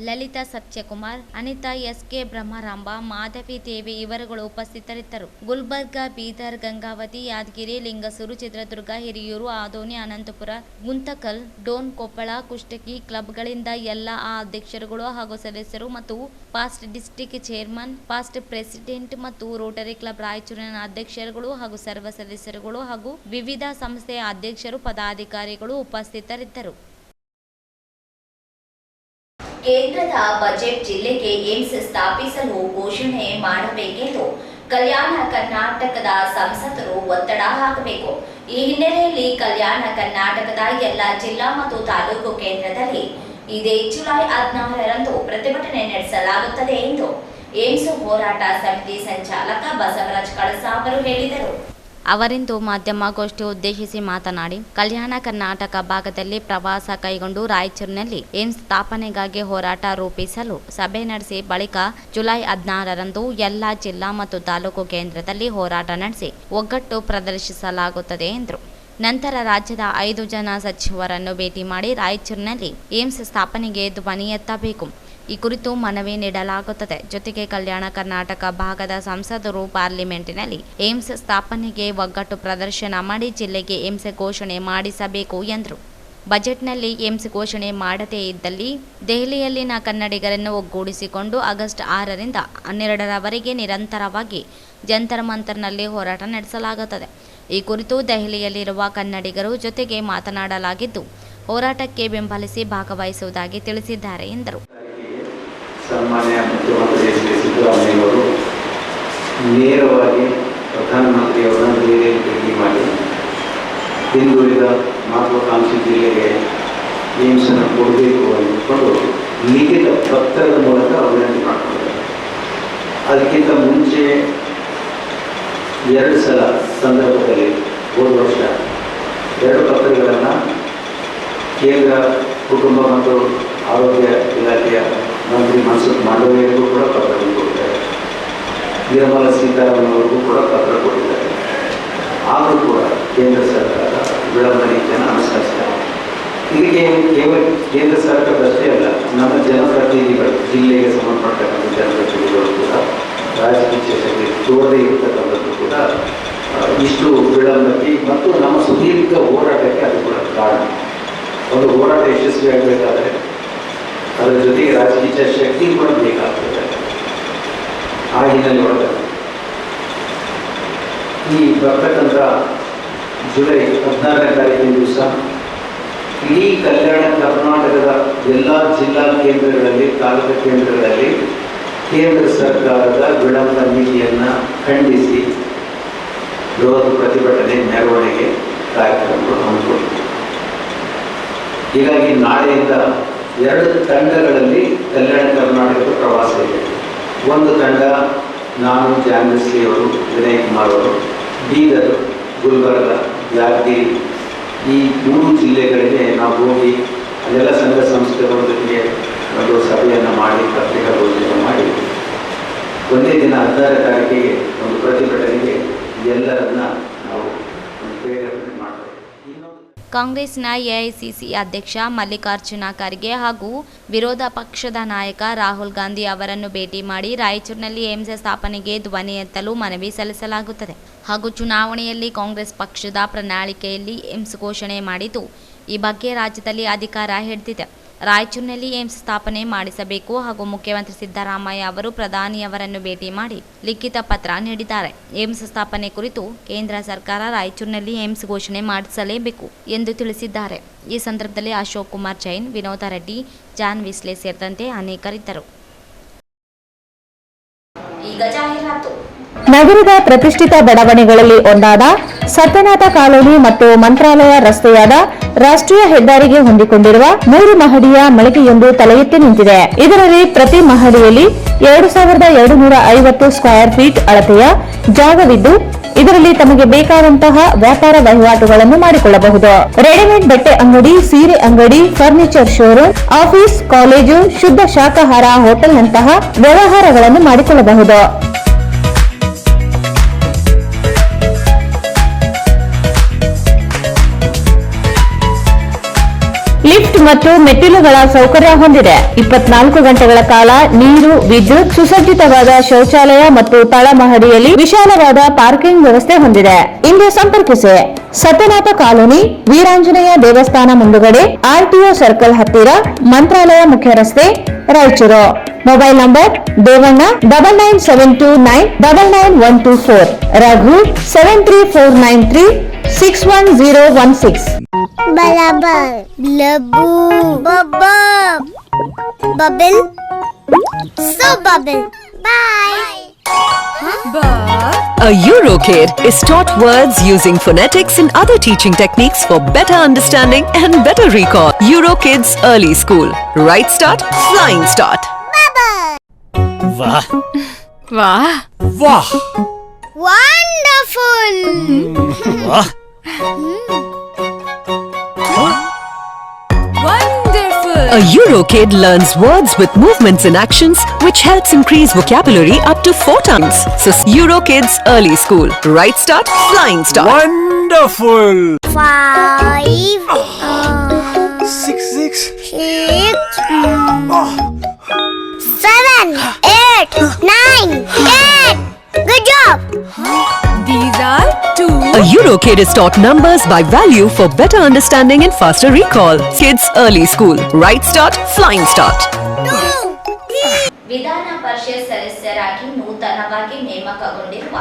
H: ಲಲಿತಾ ಸತ್ಯಕುಮಾರ್, ಅನಿತಾ ಎಸ್ಕೆ ಬ್ರಹ್ಮರಾಂಬ, ಮಾಧವಿ ದೇವಿ ಇವರುಗಳು ಉಪಸ್ಥಿತರಿದ್ದರು. ಗುಲ್ಬರ್ಗಾ, ಬೀದರ್, ಗಂಗಾವತಿ, ಯಾದಗಿರಿ, ಲಿಂಗಸೂರು, ಚಿತ್ರದುರ್ಗ, ಹಿರಿಯೂರು, ಆದೋನಿ, ಅನಂತಪುರ, ಗುಂತಕಲ್, ಡೋನ್, ಕೊಪ್ಪಳ, ಕುಷ್ಟಗಿ ಕ್ಲಬ್ಗಳಿಂದ ಎಲ್ಲ ಆ ಅಧ್ಯಕ್ಷರುಗಳು ಹಾಗೂ ಸದಸ್ಯರು ಮತ್ತು past district chairman, past president ಮತ್ತು ರೋಟರಿ ಕ್ಲಬ್ ರಾಯಚೂರಿನ ಅಧ್ಯಕ್ಷರುಗಳು ಹಾಗೂ ಸರ್ವ ಸದಸ್ಯರುಗಳು ಹಾಗೂ ವಿವಿಧ ಸಂಸ್ಥೆಯ ಅಧ್ಯಕ್ಷರು, ಪದಾಧಿಕಾರಿಗಳು ಉಪಸ್ಥಿತರಿದ್ದರು.
C: ಕೇಂದ್ರದ ಬಜೆಟ್ ಜಿಲ್ಲೆಗೆ ಏಮ್ಸ್ ಸ್ಥಾಪಿಸಲು ಘೋಷಣೆ ಮಾಡಬೇಕೆಂದು ಕಲ್ಯಾಣ ಕರ್ನಾಟಕದ ಸಂಸದರು ಒತ್ತಡ ಹಾಕಬೇಕು. ಈ ಹಿನ್ನೆಲೆಯಲ್ಲಿ ಕಲ್ಯಾಣ ಕರ್ನಾಟಕದ ಎಲ್ಲ ಜಿಲ್ಲಾ ಮತ್ತು ತಾಲೂಕು ಕೇಂದ್ರದಲ್ಲಿ ಇದೇ ಜುಲೈ 16ರಂದು ಪ್ರತಿಭಟನೆ ನಡೆಸಲಾಗುತ್ತದೆ ಎಂದು ಏಮ್ಸ್ ಹೋರಾಟ ಸಮಿತಿ ಸಂಚಾಲಕ ಬಸವರಾಜ್ ಕಳಸ ಅವರು ಹೇಳಿದರು.
H: ಅವರಿಂದು ಮಾಧ್ಯಮಗೋಷ್ಠಿ ಉದ್ದೇಶಿಸಿ ಮಾತನಾಡಿ, ಕಲ್ಯಾಣ ಕರ್ನಾಟಕ ಭಾಗದಲ್ಲಿ ಪ್ರವಾಸ ಕೈಗೊಂಡು ರಾಯಚೂರಿನಲ್ಲಿ ಏಮ್ಸ್ ಸ್ಥಾಪನೆಗಾಗಿ ಹೋರಾಟ ರೂಪಿಸಲು ಸಭೆ ನಡೆಸಿ ಬಳಿಕ ಜುಲೈ 16ರಂದು ಎಲ್ಲ ಜಿಲ್ಲಾ ಮತ್ತು ತಾಲೂಕು ಕೇಂದ್ರದಲ್ಲಿ ಹೋರಾಟ ನಡೆಸಿ ಒಗ್ಗಟ್ಟು ಪ್ರದರ್ಶಿಸಲಾಗುತ್ತದೆ ಎಂದರು. ನಂತರ ರಾಜ್ಯದ 5 ಜನ ಸಚಿವರನ್ನು ಭೇಟಿ ಮಾಡಿ ರಾಯಚೂರಿನಲ್ಲಿ ಏಮ್ಸ್ ಸ್ಥಾಪನೆಗೆ ಧ್ವನಿ ಎತ್ತಬೇಕು. ಈ ಕುರಿತು ಮನವಿ ನೀಡಲಾಗುತ್ತದೆ. ಜೊತೆಗೆ ಕಲ್ಯಾಣ ಕರ್ನಾಟಕ ಭಾಗದ ಸಂಸದರು ಪಾರ್ಲಿಮೆಂಟಿನಲ್ಲಿ ಏಮ್ಸ್ ಸ್ಥಾಪನೆಗೆ ಒಗ್ಗಟ್ಟು ಪ್ರದರ್ಶನ ಮಾಡಿ ಜಿಲ್ಲೆಗೆ ಏಮ್ಸ್ ಘೋಷಣೆ ಮಾಡಿಸಬೇಕು ಎಂದರು. ಬಜೆಟ್ನಲ್ಲಿ ಏಮ್ಸ್ ಘೋಷಣೆ ಮಾಡದೇ ಇದ್ದಲ್ಲಿ ದೆಹಲಿಯಲ್ಲಿನ ಕನ್ನಡಿಗರನ್ನು ಒಗ್ಗೂಡಿಸಿಕೊಂಡು ಆಗಸ್ಟ್ 6ರಿಂದ 12ರವರೆಗೆ ನಿರಂತರವಾಗಿ ಜಂತರ್ ಮಂತರ್ನಲ್ಲಿ ಹೋರಾಟ ನಡೆಸಲಾಗುತ್ತದೆ. ಈ ಕುರಿತು ದೆಹಲಿಯಲ್ಲಿರುವ ಕನ್ನಡಿಗರು ಜೊತೆಗೆ ಮಾತನಾಡಲಾಗಿದ್ದು, ಹೋರಾಟಕ್ಕೆ ಬೆಂಬಲಿಸಿ ಭಾಗವಹಿಸುವುದಾಗಿ ತಿಳಿಸಿದ್ದಾರೆ ಎಂದರು.
K: ಸನ್ಮಾನ್ಯ ಮುಖ್ಯಮಂತ್ರಿ ಶ್ರೀ ಸಿದ್ದರಾಮಯ್ಯವರು ನೇರವಾಗಿ ಪ್ರಧಾನಮಂತ್ರಿಯವರನ್ನು ಭೇಟಿ ಮಾಡಿ ಹಿಂದುಳಿದ ಮಹತ್ವಾಕಾಂಕ್ಷಿ ಜಿಲ್ಲೆಗೆ ಏಮ್ಸನ್ನು ಕೊಡಬೇಕು ಅಂದ್ಕೊಂಡು ಲಿಖಿತ ಪತ್ರದ ಮೂಲಕ ವಿನಂತಿ ಮಾಡಿಕೊಂಡಿದ್ದಾರೆ. ಅದಕ್ಕಿಂತ ಮುಂಚೆ 2 ಸಲ ಸಂದರ್ಭದಲ್ಲಿ ಹೋದ ವರ್ಷ 2 ಪತ್ರಗಳನ್ನು ಕೇಂದ್ರ ಕುಟುಂಬ ಮತ್ತು ಆರೋಗ್ಯ ಇಲಾಖೆಯ ಮಂತ್ರಿ ಮನ್ಸುಖ್ ಮಾಂಡವೀಯರಿಗೂ ಕೂಡ ಪತ್ರ ಕೊಟ್ಟಿದ್ದಾರೆ. ನಿರ್ಮಲಾ ಸೀತಾರಾಮನ್ ಅವರಿಗೂ ಕೂಡ ಪತ್ರ ಕೊಟ್ಟಿದ್ದಾರೆ. ಆದರೂ ಕೂಡ ಕೇಂದ್ರ ಸರ್ಕಾರ ವಿಳಂಬನೆಯನ್ನು ಅನುಸರಿಸ್ತಾರೆ. ಇದಕ್ಕೆ ಕೇವಲ ಕೇಂದ್ರ ಸರ್ಕಾರದಷ್ಟೇ ಅಲ್ಲ, ನಮ್ಮ ಜನಪ್ರತಿನಿಧಿಗಳು, ಜಿಲ್ಲೆಗೆ ಸಂಬಂಧಪಟ್ಟಂಥ ಜನಪ್ರತಿನಿಧಿಗಳು ಕೂಡ ರಾಜಕೀಯ ಶಕ್ತಿ ತೋರದೇ ಇರತಕ್ಕಂಥದ್ದು ಕೂಡ ಇಷ್ಟು ವಿಳಂಬಕ್ಕೆ ಮತ್ತು ನಮ್ಮ ಸುದೀರ್ಘ ಹೋರಾಟಕ್ಕೆ ಅದು ಕೂಡ ಕಾರಣ. ಒಂದು ಹೋರಾಟ ಯಶಸ್ವಿಯಾಗಬೇಕಾದ್ರೆ ಅದರ ಜೊತೆಗೆ ರಾಜಕೀಯ ಶಕ್ತಿ ಕೂಡ ಬೇಕಾಗ್ತದೆ. ಆ ಹಿನ್ನೆಲೆ ಒಳಗೆ ಈ ಬರ್ತಕ್ಕಂಥ ಜುಲೈ 16ನೇ ತಾರೀಕಿನ ದಿವಸ ಇಡೀ ಕಲ್ಯಾಣ ಕರ್ನಾಟಕದ ಎಲ್ಲ ಜಿಲ್ಲಾ ಕೇಂದ್ರಗಳಲ್ಲಿ, ತಾಲೂಕು ಕೇಂದ್ರಗಳಲ್ಲಿ ಕೇಂದ್ರ ಸರ್ಕಾರದ ವಿಳಂಬ ನೀತಿಯನ್ನು ಖಂಡಿಸಿ ಬೃಹತ್ ಪ್ರತಿಭಟನೆ, ಮೆರವಣಿಗೆ ಕಾರ್ಯಕ್ರಮಗಳು ಹಮ್ಮಿಕೊಂಡಿದೆ. ಹೀಗಾಗಿ ನಾಳೆಯಿಂದ 2 ತಂಡಗಳಲ್ಲಿ ಕಲ್ಯಾಣ ಕರ್ನಾಟಕದ ಪ್ರವಾಸ ಇದೆ. ಒಂದು ತಂಡ ನಾನು, ಜಾನ್ಶ್ರೀ ಅವರು, ವಿನಯ್ ಕುಮಾರ್ ಅವರು ಬೀದರ್, ಗುಲ್ಬರ್ಗ, ಯಾದಗಿರಿ ಈ 3 ಜಿಲ್ಲೆಗಳಿಗೆ ನಾವು ಹೋಗಿ ಅಲ್ಲೆಲ್ಲ ಸಂಘ ಸಂಸ್ಥೆಗಳ ಜೊತೆಗೆ ಒಂದು ಸಭೆಯನ್ನು ಮಾಡಿ ಪತ್ರಿಕಾಗೋಷ್ಠಿಯನ್ನು ಮಾಡಿ ಒಂದೇ ದಿನ 16ನೇ ತಾರೀಕಿಗೆ ಒಂದು ಪ್ರತಿಭಟನೆಗೆ ಎಲ್ಲರನ್ನ ನಾವು ಪ್ರೇರೇಪಣೆ ಮಾಡ್ತೇವೆ.
H: ಕಾಂಗ್ರೆಸ್ನ ಎಐಸಿಸಿ ಅಧ್ಯಕ್ಷ ಮಲ್ಲಿಕಾರ್ಜುನ ಖರ್ಗೆ ಹಾಗೂ ವಿರೋಧ ಪಕ್ಷದ ನಾಯಕ ರಾಹುಲ್ ಗಾಂಧಿ ಅವರನ್ನು ಭೇಟಿ ಮಾಡಿ ರಾಯಚೂರಿನಲ್ಲಿ ಏಮ್ಸ್ ಸ್ಥಾಪನೆಗೆ ಧ್ವನಿ ಎತ್ತಲು ಮನವಿ ಸಲ್ಲಿಸಲಾಗುತ್ತದೆ ಹಾಗೂ ಚುನಾವಣೆಯಲ್ಲಿ ಕಾಂಗ್ರೆಸ್ ಪಕ್ಷದ ಪ್ರಣಾಳಿಕೆಯಲ್ಲಿ ಏಮ್ಸ್ ಘೋಷಣೆ ಮಾಡಿದ್ದು ಈ ಬಗ್ಗೆ ರಾಜ್ಯದಲ್ಲಿ ಅಧಿಕಾರ ಹಿಡಿದಿದೆ. ರಾಯಚೂರಿನಲ್ಲಿ ಏಮ್ಸ್ ಸ್ಥಾಪನೆ ಮಾಡಿಸಬೇಕು ಹಾಗೂ ಮುಖ್ಯಮಂತ್ರಿ ಸಿದ್ದರಾಮಯ್ಯ ಅವರು ಪ್ರಧಾನಿಯವರನ್ನು ಭೇಟಿ ಮಾಡಿ ಲಿಖಿತ ಪತ್ರ ನೀಡಿದ್ದಾರೆ. ಏಮ್ಸ್ ಸ್ಥಾಪನೆ ಕುರಿತು ಕೇಂದ್ರ ಸರ್ಕಾರ ರಾಯಚೂರಿನಲ್ಲಿ ಏಮ್ಸ್ ಘೋಷಣೆ ಮಾಡಿಸಲೇಬೇಕು ಎಂದು ತಿಳಿಸಿದ್ದಾರೆ. ಈ ಸಂದರ್ಭದಲ್ಲಿ ಅಶೋಕ್ ಕುಮಾರ್ ಜೈನ್, ವಿನೋದ ರೆಡ್ಡಿ, ಜಾನ್ ವಿಸ್ಲೆ ಸೇರಿದಂತೆ ಅನೇಕರಿದ್ದರು.
C: ಈಗ ಜಾಹೀರಾತು.
A: ನಗರದ ಪ್ರತಿಷ್ಠಿತ ಬಡಾವಣೆಗಳಲ್ಲಿ ಒಂದಾದ ಸತ್ಯನಾಥ ಕಾಲೋನಿ ಮತ್ತು ಮಂತ್ರಾಲಯ ರಸ್ತೆಯಾದ ರಾಷ್ಟ್ರೀಯ ಹೆದ್ದಾರಿಗೆ ಹೊಂದಿಕೊಂಡಿರುವ 3 ಮಹಡಿಯ ಮಳಿಗೆಯೊಂದು ತಲೆ ಎತ್ತಿ ನಿಂತಿದೆ. ಇದರಲ್ಲಿ ಪ್ರತಿ ಮಹಡಿಯಲ್ಲಿ 2250 ಸ್ಕ್ವೇರ್ ಫೀಟ್ ಅಳತೆಯ ಜಾಗವಿದ್ದು ಇದರಲ್ಲಿ ತಮಗೆ ಬೇಕಾದಂತಹ ವ್ಯಾಪಾರ ವಹಿವಾಟುಗಳನ್ನು ಮಾಡಿಕೊಳ್ಳಬಹುದು. ರೆಡಿಮೇಡ್ ಬಟ್ಟೆ ಅಂಗಡಿ, ಸೀರೆ ಅಂಗಡಿ, ಫರ್ನಿಚರ್ ಶೋರೂಮ್, ಆಫೀಸ್, ಕಾಲೇಜು, ಶುದ್ಧ ಶಾಖಾಹಾರ ಹೋಟೆಲ್ನಂತಹ ವ್ಯವಹಾರಗಳನ್ನು ಮಾಡಿಕೊಳ್ಳಬಹುದು. ಲಿಫ್ಟ್ ಮತ್ತು ಮೆಟ್ಟಿಲುಗಳ ಸೌಕರ್ಯ ಹೊಂದಿದೆ. 24 ಗಂಟೆಗಳ ಕಾಲ ನೀರು, ವಿದ್ಯುತ್, ಸುಸಜ್ಜಿತವಾದ ಶೌಚಾಲಯ ಮತ್ತು ತಳಮಹಡಿಯಲ್ಲಿ ವಿಶಾಲವಾದ ಪಾರ್ಕಿಂಗ್ ವ್ಯವಸ್ಥೆ ಹೊಂದಿದೆ. ಇಂದು ಸಂಪರ್ಕಿಸಿ ಸತ್ಯನಾಥ ಕಾಲೋನಿ, ವೀರಾಂಜನೇಯ ದೇವಸ್ಥಾನ ಮುಂದುಗಡೆ, ಆರ್ಟಿಒ ಸರ್ಕಲ್ ಹತ್ತಿರ, ಮಂತ್ರಾಲಯ ಮುಖ್ಯ ರಸ್ತೆ, Raichur. Mobile number Devanna 9972999124, Raghu 73493611016.
L: Balabar, Labu, Bubble, Bubble, so bubble. Bye.
M: A Eurokid is taught words using phonetics and other teaching techniques for better understanding and better recall. Eurokids Early School. Right start, flying start.
L: Wow.
M: Wow.
L: Wow. Wonderful.
M: Wow. A Eurokid learns words with movements and actions which helps increase vocabulary up to 4 times. So Eurokids Early School. Right start, flying start.
N: Wonderful.
L: 5
N: 6
L: 7 8 9 10. Good job.
M: These are 2. A Eurokid is taught numbers by value for better understanding and faster recall. Kids Early School. Right start, flying start.
C: ವಿಧಾನ ಪರಿಷತ್ ಸದಸ್ಯರಾಗಿ ನೂತನವಾಗಿ ನೇಮಕಗೊಂಡಿರುವ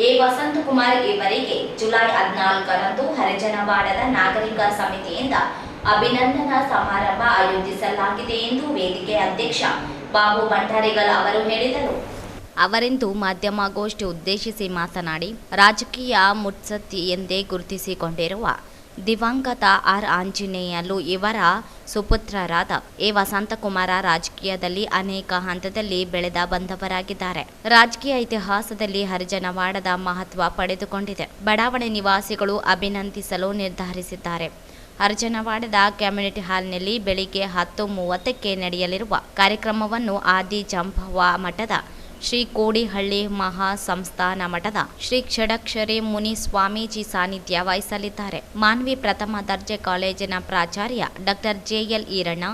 C: A Vasanthakumar ಇವರಿಗೆ July 14ರಂದು ಹರಿಜನವಾಡದ ನಾಗರಿಕ ಸಮಿತಿಯಿಂದ ಅಭಿನಂದನಾ ಸಮಾರಂಭ ಆಯೋಜಿಸಲಾಗಿದೆ ಎಂದು ವೇದಿಕೆ ಅಧ್ಯಕ್ಷ ಬಾಬು ಭಂಡಾರಿಗಲ್ ಅವರು ಹೇಳಿದರು.
H: ಅವರಿಂದು ಮಾಧ್ಯಮಗೋಷ್ಠಿ ಉದ್ದೇಶಿಸಿ ಮಾತನಾಡಿ, ರಾಜಕೀಯ ಮುತ್ಸದ್ದಿ ಎಂದೇ ಗುರುತಿಸಿಕೊಂಡಿರುವ ದಿವಂಗತ ಆರ್ ಆಂಜನೇಯಲು ಇವರ ಸುಪುತ್ರರಾದ ಎ ವಸಂತಕುಮಾರ ರಾಜಕೀಯದಲ್ಲಿ ಅನೇಕ ಹಂತದಲ್ಲಿ ಬೆಳೆದ ಬಂದವರಾಗಿದ್ದಾರೆ. ರಾಜಕೀಯ ಇತಿಹಾಸದಲ್ಲಿ ಹರಿಜನವಾಡದ ಮಹತ್ವ ಪಡೆದುಕೊಂಡಿದೆ. ಬಡಾವಣೆ ನಿವಾಸಿಗಳು ಅಭಿನಂದಿಸಲು ನಿರ್ಧರಿಸಿದ್ದಾರೆ. ಹರಿಜನವಾಡದ ಕಮ್ಯುನಿಟಿ ಹಾಲ್ನಲ್ಲಿ ಬೆಳಿಗ್ಗೆ 10:30ಕ್ಕೆ ನಡೆಯಲಿರುವ ಕಾರ್ಯಕ್ರಮವನ್ನು ಆದಿ ಜಂಭವ್ವ ಮಠದ ಶ್ರೀ ಕೋಡಿಹಳ್ಳಿ ಮಹಾಸಂಸ್ಥಾನ ಮಠದ ಶ್ರೀ ಷಡಕ್ಷರಿ ಮುನಿ ಸ್ವಾಮೀಜಿ ಸಾನ್ನಿಧ್ಯ ವಹಿಸಲಿದ್ದಾರೆ. ಮಾನ್ವಿ ಪ್ರಥಮ ದರ್ಜೆ ಕಾಲೇಜಿನ ಪ್ರಾಚಾರ್ಯ ಡಾಕ್ಟರ್ JL ಈರಣ್ಣ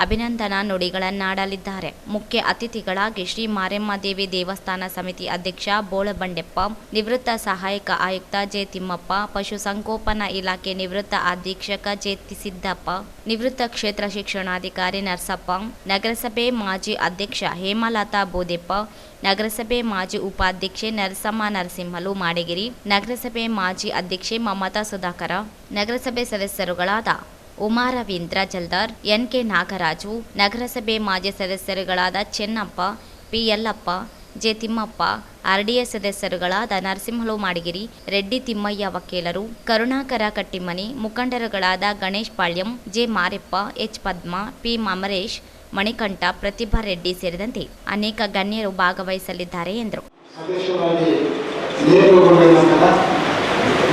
H: ಅಭಿನಂದನಾ ನುಡಿಗಳನ್ನಾಡಲಿದ್ದಾರೆ. ಮುಖ್ಯ ಅತಿಥಿಗಳಾಗಿ ಶ್ರೀ ಮಾರೆಮ್ಮ ದೇವಿ ದೇವಸ್ಥಾನ ಸಮಿತಿ ಅಧ್ಯಕ್ಷ ಬೋಳಬಂಡೆಪ್ಪ, ನಿವೃತ್ತ ಸಹಾಯಕ ಆಯುಕ್ತ ಜೆ ತಿಮ್ಮಪ್ಪ, ಪಶುಸಂಗೋಪನಾ ಇಲಾಖೆ ನಿವೃತ್ತ ಅಧೀಕ್ಷಕ ಜೆ ಸಿದ್ದಪ್ಪ, ನಿವೃತ್ತ ಕ್ಷೇತ್ರ ಶಿಕ್ಷಣಾಧಿಕಾರಿ ನರಸಪ್ಪ, ನಗರಸಭೆ ಮಾಜಿ ಅಧ್ಯಕ್ಷ ಹೇಮಲತಾ ಬೋದೆಪ್ಪ, ನಗರಸಭೆ ಮಾಜಿ ಉಪಾಧ್ಯಕ್ಷೆ ನರಸಮ್ಮ ನರಸಿಂಹಲು ಮಾಡಿಗಿರಿ, ನಗರಸಭೆ ಮಾಜಿ ಅಧ್ಯಕ್ಷೆ ಮಮತಾ ಸುಧಾಕರ, ನಗರಸಭೆ ಸದಸ್ಯರುಗಳಾದ ಉಮಾ ರವೀಂದ್ರ ಜಲ್ದಾರ್, NK ನಾಗರಾಜು, ನಗರಸಭೆ ಮಾಜಿ ಸದಸ್ಯರುಗಳಾದ Chennappa, P Yellappa, J Thimmappa, RDA ಸದಸ್ಯರುಗಳಾದ ನರಸಿಂಹಲು ಮಾಡಿಗಿರಿ, ರೆಡ್ಡಿ ತಿಮ್ಮಯ್ಯ ವಕೀಲರು, ಕರುಣಾಕರ ಕಟ್ಟಿಮನಿ, ಮುಖಂಡರುಗಳಾದ Ganesh Palyam, J Mareppa, H Padma, P Amaresh, Manikanta, Pratibha Reddy ಸೇರಿದಂತೆ ಅನೇಕ ಗಣ್ಯರು ಭಾಗವಹಿಸಲಿದ್ದಾರೆ ಎಂದರು.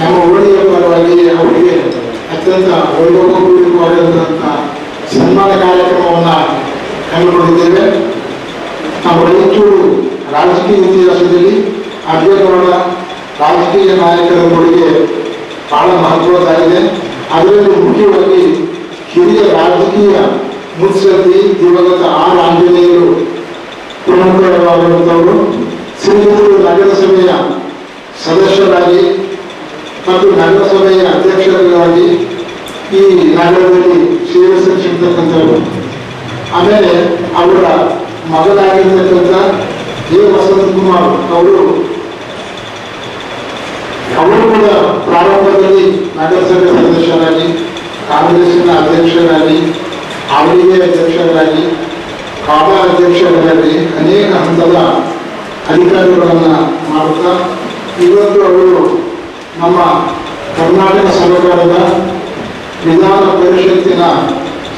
O: ನಮ್ಮ ಊರಿನ ಪರವಾಗಿ ಅವರಿಗೆ ಅತ್ಯಂತ ವೈಭವಪೂರ್ವಕವಾದಂಥ ಸನ್ಮಾನ ಕಾರ್ಯಕ್ರಮವನ್ನು ಹಮ್ಮಿಕೊಂಡಿದ್ದೇವೆ. ನಮ್ಮ ರಾಯಚೂರು ರಾಜಕೀಯ ಇತಿಹಾಸದಲ್ಲಿ ಅಗ್ರಗೌಡ ರಾಜಕೀಯ ನಾಯಕರ ಕೊಡುಗೆ ಬಹಳ ಮಹತ್ವದ್ದಾಗಿದೆ. ಅದರಲ್ಲಿ ಮುಖ್ಯವಾಗಿ ಹಿರಿಯ ರಾಜಕೀಯ ಮುತ್ಸದ್ದಿ ದಿವಂಗತ ಆರ್ ಆಂಜನೇಯರು ಪ್ರಮುಖರಾಗಿರುವಂಥವರು. ಸಿರಿಗೆರೆ ನಗರಸಭೆಯ ಸದಸ್ಯರಾಗಿ ಮತ್ತು ನಗರಸಭೆಯ ಅಧ್ಯಕ್ಷರಾಗಿ ಈ ನಗರದಲ್ಲಿ ಸೇವೆ ಸಲ್ಲಿಸಿರ್ತಕ್ಕಂಥವರು. ಆಮೇಲೆ ಅವರ ಮಗನಾಗಿರ್ತಕ್ಕಂಥ ಎ ವಸಂತಕುಮಾರ್ ಅವರು ಕೂಡ ಪ್ರಾರಂಭದಲ್ಲಿ ನಗರಸಭೆ ಸದಸ್ಯರಾಗಿ, ಕಾಂಗ್ರೆಸ್ಸಿನ ಅಧ್ಯಕ್ಷರಾಗಿ, ಆರ್ಡಿಎ ಅಧ್ಯಕ್ಷರಾಗಿ, ಕಾಡಾ ಅಧ್ಯಕ್ಷರಾಗಿ ಅನೇಕ ಹಂತದ ಅಧಿಕಾರಿಗಳನ್ನು ಮಾಡುತ್ತಾ ಇವತ್ತು ಅವರು ನಮ್ಮ ಕರ್ನಾಟಕ ಸರ್ಕಾರದ ವಿಧಾನ ಪರಿಷತ್ತಿನ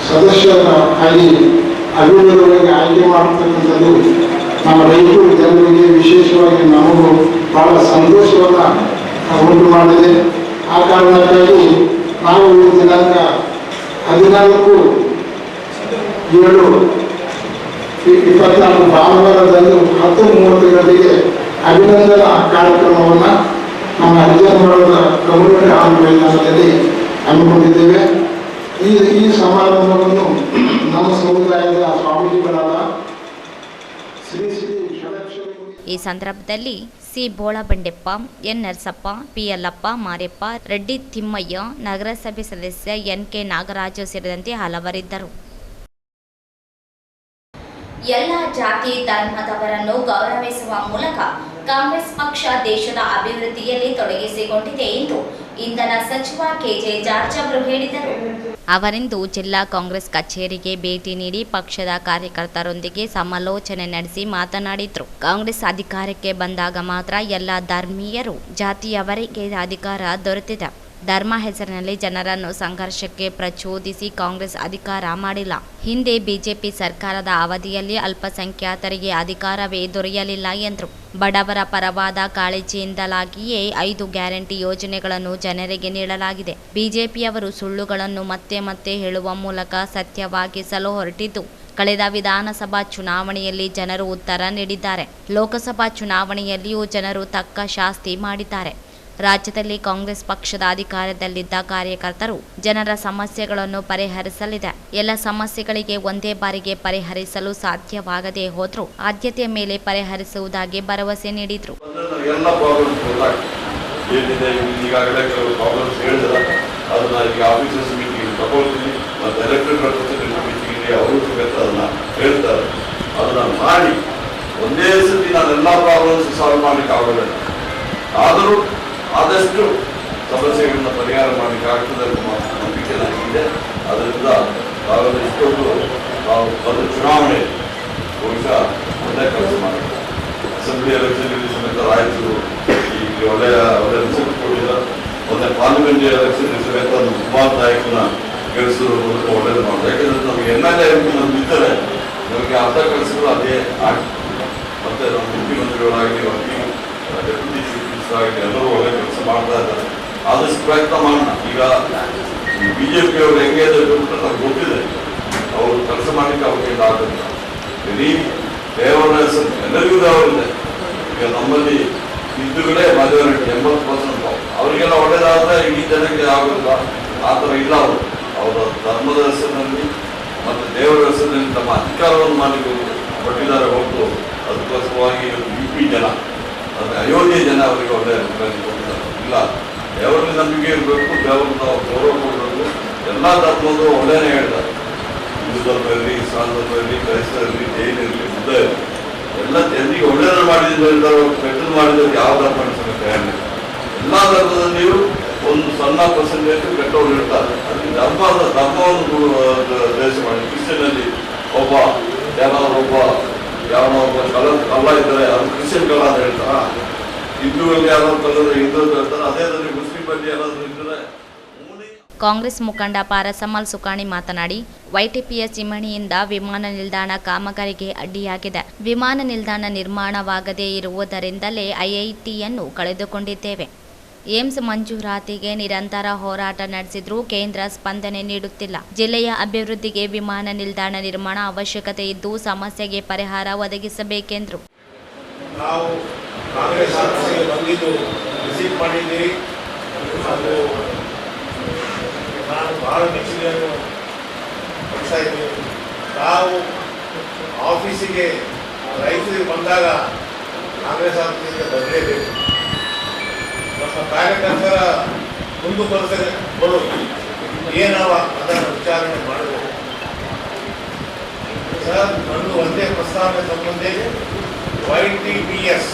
O: ಸದಸ್ಯರಾಗಿ ಅಭಿವೃದ್ಧಿಗಾಗಿ ಆಯ್ಕೆ ಮಾಡತಕ್ಕಂಥದ್ದು ನಮ್ಮ ರೈತರು ಜನರಿಗೆ, ವಿಶೇಷವಾಗಿ ನಮಗೂ ಬಹಳ ಸಂತೋಷವನ್ನು ಉಂಟು ಮಾಡಿದೆ. ಆ ಕಾರಣಕ್ಕಾಗಿ ನಾವು ದಿನಾಂಕ 14/7/24 ಭಾನುವಾರದಂದು 10:30 ಗಂಟೆಗೆ ಅಭಿನಂದನಾ ಕಾರ್ಯಕ್ರಮವನ್ನು ನಮ್ಮ ಹರಿಜನಮಠದ ಕಮ್ಯುನಿಟಿ ಹಾಲ್ ಮೈದಾನದಲ್ಲಿ ಹಮ್ಮಿಕೊಂಡಿದ್ದೇವೆ. ಈ ಸಮಾರಂಭವನ್ನು ನಮ್ಮ ಸಮುದಾಯದ ಸ್ವಾಮೀಜಿಗಳಾದ ಶ್ರೀ ಷಡಕ್ಷರಿ.
H: ಈ ಸಂದರ್ಭದಲ್ಲಿ C Bolabandeppa, N Narasappa, P Yellappa, Mareppa, Reddy Thimmaiah, ನಗರಸಭೆ ಸದಸ್ಯ ಎನ್.ಕೆ. ನಾಗರಾಜು ಸೇರಿದಂತೆ ಹಲವರಿದ್ದರು.
C: ಎಲ್ಲ ಜಾತಿ ಧರ್ಮದವರನ್ನು ಗೌರವಿಸುವ ಮೂಲಕ ಕಾಂಗ್ರೆಸ್ ಪಕ್ಷ ದೇಶದ ಅಭಿವೃದ್ಧಿಯಲ್ಲಿ ತೊಡಗಿಸಿಕೊಂಡಿದೆ ಎಂದು ಇಂಧನ ಸಚಿವ ಕೆಜೆ ಜಾರ್ಜ್ ಅವರು ಹೇಳಿದರು.
H: ಅವರಿಂದು ಜಿಲ್ಲಾ ಕಾಂಗ್ರೆಸ್ ಕಚೇರಿಗೆ ಭೇಟಿ ನೀಡಿ ಪಕ್ಷದ ಕಾರ್ಯಕರ್ತರೊಂದಿಗೆ ಸಮಾಲೋಚನೆ ನಡೆಸಿ ಮಾತನಾಡಿದ್ರು. ಕಾಂಗ್ರೆಸ್ ಅಧಿಕಾರಕ್ಕೆ ಬಂದಾಗ ಮಾತ್ರ ಎಲ್ಲ ಧರ್ಮೀಯರು, ಜಾತಿಯವರಿಗೆ ಅಧಿಕಾರ ದೊರೆತಿದೆ. ಧರ್ಮ ಹೆಸರಿನಲ್ಲಿ ಜನರನ್ನು ಸಂಘರ್ಷಕ್ಕೆ ಪ್ರಚೋದಿಸಿ ಕಾಂಗ್ರೆಸ್ ಅಧಿಕಾರ ಮಾಡಿಲ್ಲ. ಹಿಂದೆ ಬಿಜೆಪಿ ಸರ್ಕಾರದ ಅವಧಿಯಲ್ಲಿ ಅಲ್ಪಸಂಖ್ಯಾತರಿಗೆ ಅಧಿಕಾರವೇ ದೊರೆಯಲಿಲ್ಲ ಎಂದರು. ಬಡವರ ಪರವಾದ ಕಾಳಜಿಯಿಂದಲಾಗಿಯೇ 5 ಗ್ಯಾರಂಟಿ ಯೋಜನೆಗಳನ್ನು ಜನರಿಗೆ ನೀಡಲಾಗಿದೆ. ಬಿಜೆಪಿಯವರು ಸುಳ್ಳುಗಳನ್ನು ಮತ್ತೆ ಮತ್ತೆ ಹೇಳುವ ಮೂಲಕ ಸತ್ಯವಾಗಿಸಲು ಹೊರಟಿದ್ದು, ಕಳೆದ ವಿಧಾನಸಭಾ ಚುನಾವಣೆಯಲ್ಲಿ ಜನರು ಉತ್ತರ ನೀಡಿದ್ದಾರೆ. ಲೋಕಸಭಾ ಚುನಾವಣೆಯಲ್ಲಿಯೂ ಜನರು ತಕ್ಕ ಶಾಸ್ತಿ ಮಾಡಿದ್ದಾರೆ. ರಾಜ್ಯದಲ್ಲಿ ಕಾಂಗ್ರೆಸ್ ಪಕ್ಷದ ಅಧಿಕಾರದಲ್ಲಿದ್ದ ಕಾರ್ಯಕರ್ತರು ಜನರ ಸಮಸ್ಯೆಗಳನ್ನು ಪರಿಹರಿಸಲಿದೆ. ಎಲ್ಲ ಸಮಸ್ಯೆಗಳಿಗೆ ಒಂದೇ ಬಾರಿಗೆ ಪರಿಹರಿಸಲು ಸಾಧ್ಯವಾಗದೇ ಹೋದರೂ ಆದ್ಯತೆಯ ಮೇಲೆ ಪರಿಹರಿಸುವುದಾಗಿ ಭರವಸೆ ನೀಡಿದರು.
G: ಎಲ್ಲ ಪ್ರಾಬ್ಲಮ್ಸ್ ಏನಿದೆ ಈಗಾಗಲೇ ಕೆಲವು ಪ್ರಾಬ್ಲಮ್ಸ್ ಹೇಳಿದ್ರೆ ಅದನ್ನ ಈಗ ಆಫೀಸರ್ಸ್ ಮೀಟಿಂಗ್ ತಗೊಳ್ತೀನಿ ಮತ್ತು ಎಲೆಕ್ಟೆಡ್ ರೆಪ್ರೆಸೆಂಟೇಟಿವ್ ಮೀಟಿಂಗ್ ಅವರು ಸಮೇತ ಅದನ್ನ ಹೇಳ್ತಾರೆ. ಅದನ್ನ ಮಾಡಿ ಒಂದೇ ಸತಿ ನಾನೆಲ್ಲ ಪ್ರಾಬ್ಲಮ್ಸ್ ಸಾಲ್ವ್ ಮಾಡಲಿಕ್ಕೆ ಆಗೋದಿಲ್ಲ. ಆದರೂ ಆದಷ್ಟು ಸಮಸ್ಯೆಗಳನ್ನ ಪರಿಹಾರ ಮಾಡಲಿಕ್ಕೆ ಆಗ್ತದೆ ಅನ್ನೋ ನಂಬಿಕೆ ನನಗಿದೆ. ಅದರಿಂದ ನಾವೆಲ್ಲ ಇಷ್ಟೊಂದು ನಾವು ಒಂದು ಚುನಾವಣೆ ಬಹುಶಃ ಒಳ್ಳೆಯ ಕೆಲಸ ಮಾಡಿದೆ. ಅಸೆಂಬ್ಲಿ ಎಲೆಕ್ಷನ್ ಸಮೇತ ರಾಯಚೂರು ಈಗ ಒಳ್ಳೆಯ ರಿಸಲ್ಟ್ ಕೊಟ್ಟಿಲ್ಲ. ಮೊನ್ನೆ ಪಾರ್ಲಿಮೆಂಟ್ ಎಲೆಕ್ಷನ್ ಸಮೇತ ಒಂದು ಕುಮಾರ್ ನಾಯಕನ ಗೆಲ್ಲಿಸೋದ್ರ ಮೂಲಕ ಒಳ್ಳೇದು ಮಾಡಿದೆ. ಯಾಕೆಂದ್ರೆ ನಮಗೆ MLA ನಮ್ಗೆ ಇದ್ದರೆ ನಮಗೆ ಅರ್ಧ ಕೆಲಸಗಳು ಅದೇ ಆಗಿ ಮತ್ತೆ ನಮ್ಮ ಮುಖ್ಯಮಂತ್ರಿಗಳಾಗಿ ಡೆಪ್ಯೂಟಿ ಚೀಫ್ ಮಿನಿಸ್ಟರ್ ಆಗಿ ಎಲ್ಲರೂ ಒಳ್ಳೆ ಕೆಲಸ ಮಾಡ್ತಾ ಇದ್ದಾರೆ. ಆದಷ್ಟು ಪ್ರಯತ್ನ ಮಾಡೋಣ. ಈಗ ಬಿಜೆಪಿ ಅವರು ಹೆಂಗೆ ನಮ್ಗೆ ಗೊತ್ತಿದೆ, ಅವರು ಕೆಲಸ ಮಾಡಲಿಕ್ಕೆ ಅವರಿಗೆ ಆಗೋದಿಲ್ಲ. ಇಡೀ ದೇವರ ಎಲ್ಲರಿಗೂ ದೇವರಿದೆ. ಈಗ ನಮ್ಮಲ್ಲಿ ಹಿಂದೂಗಳೇ majority 80%. ಅವರಿಗೆಲ್ಲ ಒಳ್ಳೇದಾದ್ರೆ ಇಡೀ ಜನಕ್ಕೆ ಆಗೋದಿಲ್ಲ. ಆ ಥರ ಇಲ್ಲ. ಅವರು ಅವರ ಧರ್ಮದ ಹೆಸರಿನಲ್ಲಿ ಮತ್ತು ದೇವರ ಹೆಸರಿನಲ್ಲಿ ತಮ್ಮ ಅಧಿಕಾರವನ್ನು ಮಾಡಲಿಕ್ಕೆ ಕೊಟ್ಟಿದ್ದಾರೆ ಹೊರತು ಅದಕ್ಕೋಸ್ಕರವಾಗಿ UP ಜನ ಅಂದರೆ ಅಯೋಧ್ಯೆ ಜನ ಅವರಿಗೆ ಒಳ್ಳೆಯ ಕೊಟ್ಟಿದ್ದಾರೆ. ಇಲ್ಲ, ದೇವರಲ್ಲಿ ನಂಬಿಕೆ ಇರಬೇಕು, ದೇವರನ್ನ ಗೌರವ ಕೊಡಬೇಕು. ಎಲ್ಲ ಧರ್ಮದ್ದು ಒಳ್ಳೆಯೇ ಹೇಳ್ತಾರೆ. ಹಿಂದೂ ಧರ್ಮ ಇರಲಿ, ಇಸ್ಲಾಂ ಧರ್ಮ ಇರಲಿ, ಕ್ರೈಸ್ತ ಇರಲಿ, ಜೈನ ಇರಲಿ, ಬುದ್ಧ ಇರಲಿ, ಎಲ್ಲ ಜನರಿಗೆ ಒಳ್ಳೆಯದನ್ನು ಮಾಡಿದ್ರೆ ಕೆಟ್ಟದ್ದು ಮಾಡಿದ್ರೆ ಯಾವ ಧರ್ಮ ಸಮೇತ ಹೇಳಿಲ್ಲ. ಎಲ್ಲ ಧರ್ಮದಲ್ಲಿಯೂ ಒಂದು ಸಣ್ಣ ಪರ್ಸೆಂಟೇಜ್ ಕೆಟ್ಟವರು ಇರ್ತಾರೆ. ಅದಕ್ಕೆ ಧರ್ಮವನ್ನು ದೇಶ ಮಾಡಿ. ಕ್ರಿಶ್ಚಿಯನ್ನಲ್ಲಿ ಯಾವನೊಬ್ಬ ಕಲ್ಲ ಇದ್ದಾರೆ, ಅದು ಕ್ರಿಶ್ಚಿಯನ್ ಕಲ್ಲ ಅಂತ ಹೇಳ್ತಾರ. ಹಿಂದೂಗಳಲ್ಲಿ ಯಾರಾದ್ರು ಕಲ್ಲದ್ರೆ ಹಿಂದೂ ಅಂತ ಹೇಳ್ತಾರೆ. ಅದೇ ಮುಸ್ಲಿಮಲ್ಲಿ ಯಾರಾದ್ರೂ ಇದ್ದರೆ.
H: ಕಾಂಗ್ರೆಸ್ ಮುಖಂಡ ಪಾರಸಮಲ್ ಸುಕಾಣಿ ಮಾತನಾಡಿ, YTPS ಚಿಮಣಿಯಿಂದ ವಿಮಾನ ನಿಲ್ದಾಣ ಕಾಮಗಾರಿಗೆ ಅಡ್ಡಿಯಾಗಿದೆ. ವಿಮಾನ ನಿಲ್ದಾಣ ನಿರ್ಮಾಣವಾಗದೇ ಇರುವುದರಿಂದಲೇ IITಯನ್ನು ಕಳೆದುಕೊಂಡಿದ್ದೇವೆ. ಏಮ್ಸ್ ಮಂಜೂರಾತಿಗೆ ನಿರಂತರ ಹೋರಾಟ ನಡೆಸಿದ್ರೂ ಕೇಂದ್ರ ಸ್ಪಂದನೆ ನೀಡುತ್ತಿಲ್ಲ. ಜಿಲ್ಲೆಯ ಅಭಿವೃದ್ಧಿಗೆ ವಿಮಾನ ನಿಲ್ದಾಣ ನಿರ್ಮಾಣ ಅವಶ್ಯಕತೆ ಇದ್ದು ಸಮಸ್ಯೆಗೆ ಪರಿಹಾರ ಒದಗಿಸಬೇಕೆಂದರು.
F: ನಾವು ಕಾಂಗ್ರೆಸ್ ಆಫೀಸಿಗೆ ಬಂದಿದ್ದು ವಿಸಿಟ್ ಮಾಡಿದ್ದೀವಿ. ಅದು ನಾನು ಬಹಳ ಮೆಚ್ಚುಗೆಯನ್ನು ಪಡಿಸ್ತಾ ಇದ್ದೀನಿ. ನಾವು ಆಫೀಸಿಗೆ ರೈತರಿಗೆ ಬಂದಾಗ ಕಾಂಗ್ರೆಸ್ ಆಫೀಸಿಗೆ ಬರಲೇಬೇಕು. ನಮ್ಮ ಕಾರ್ಯಕರ್ತರ ಮುಂದುವರೆಸಲು ಏನವ ಅದನ್ನು ವಿಚಾರಣೆ ಮಾಡಬೇಕು. ಸರ್, ನಂದು ಒಂದೇ ಪ್ರಸ್ತಾವನೆ ಸಂಬಂಧ YTPS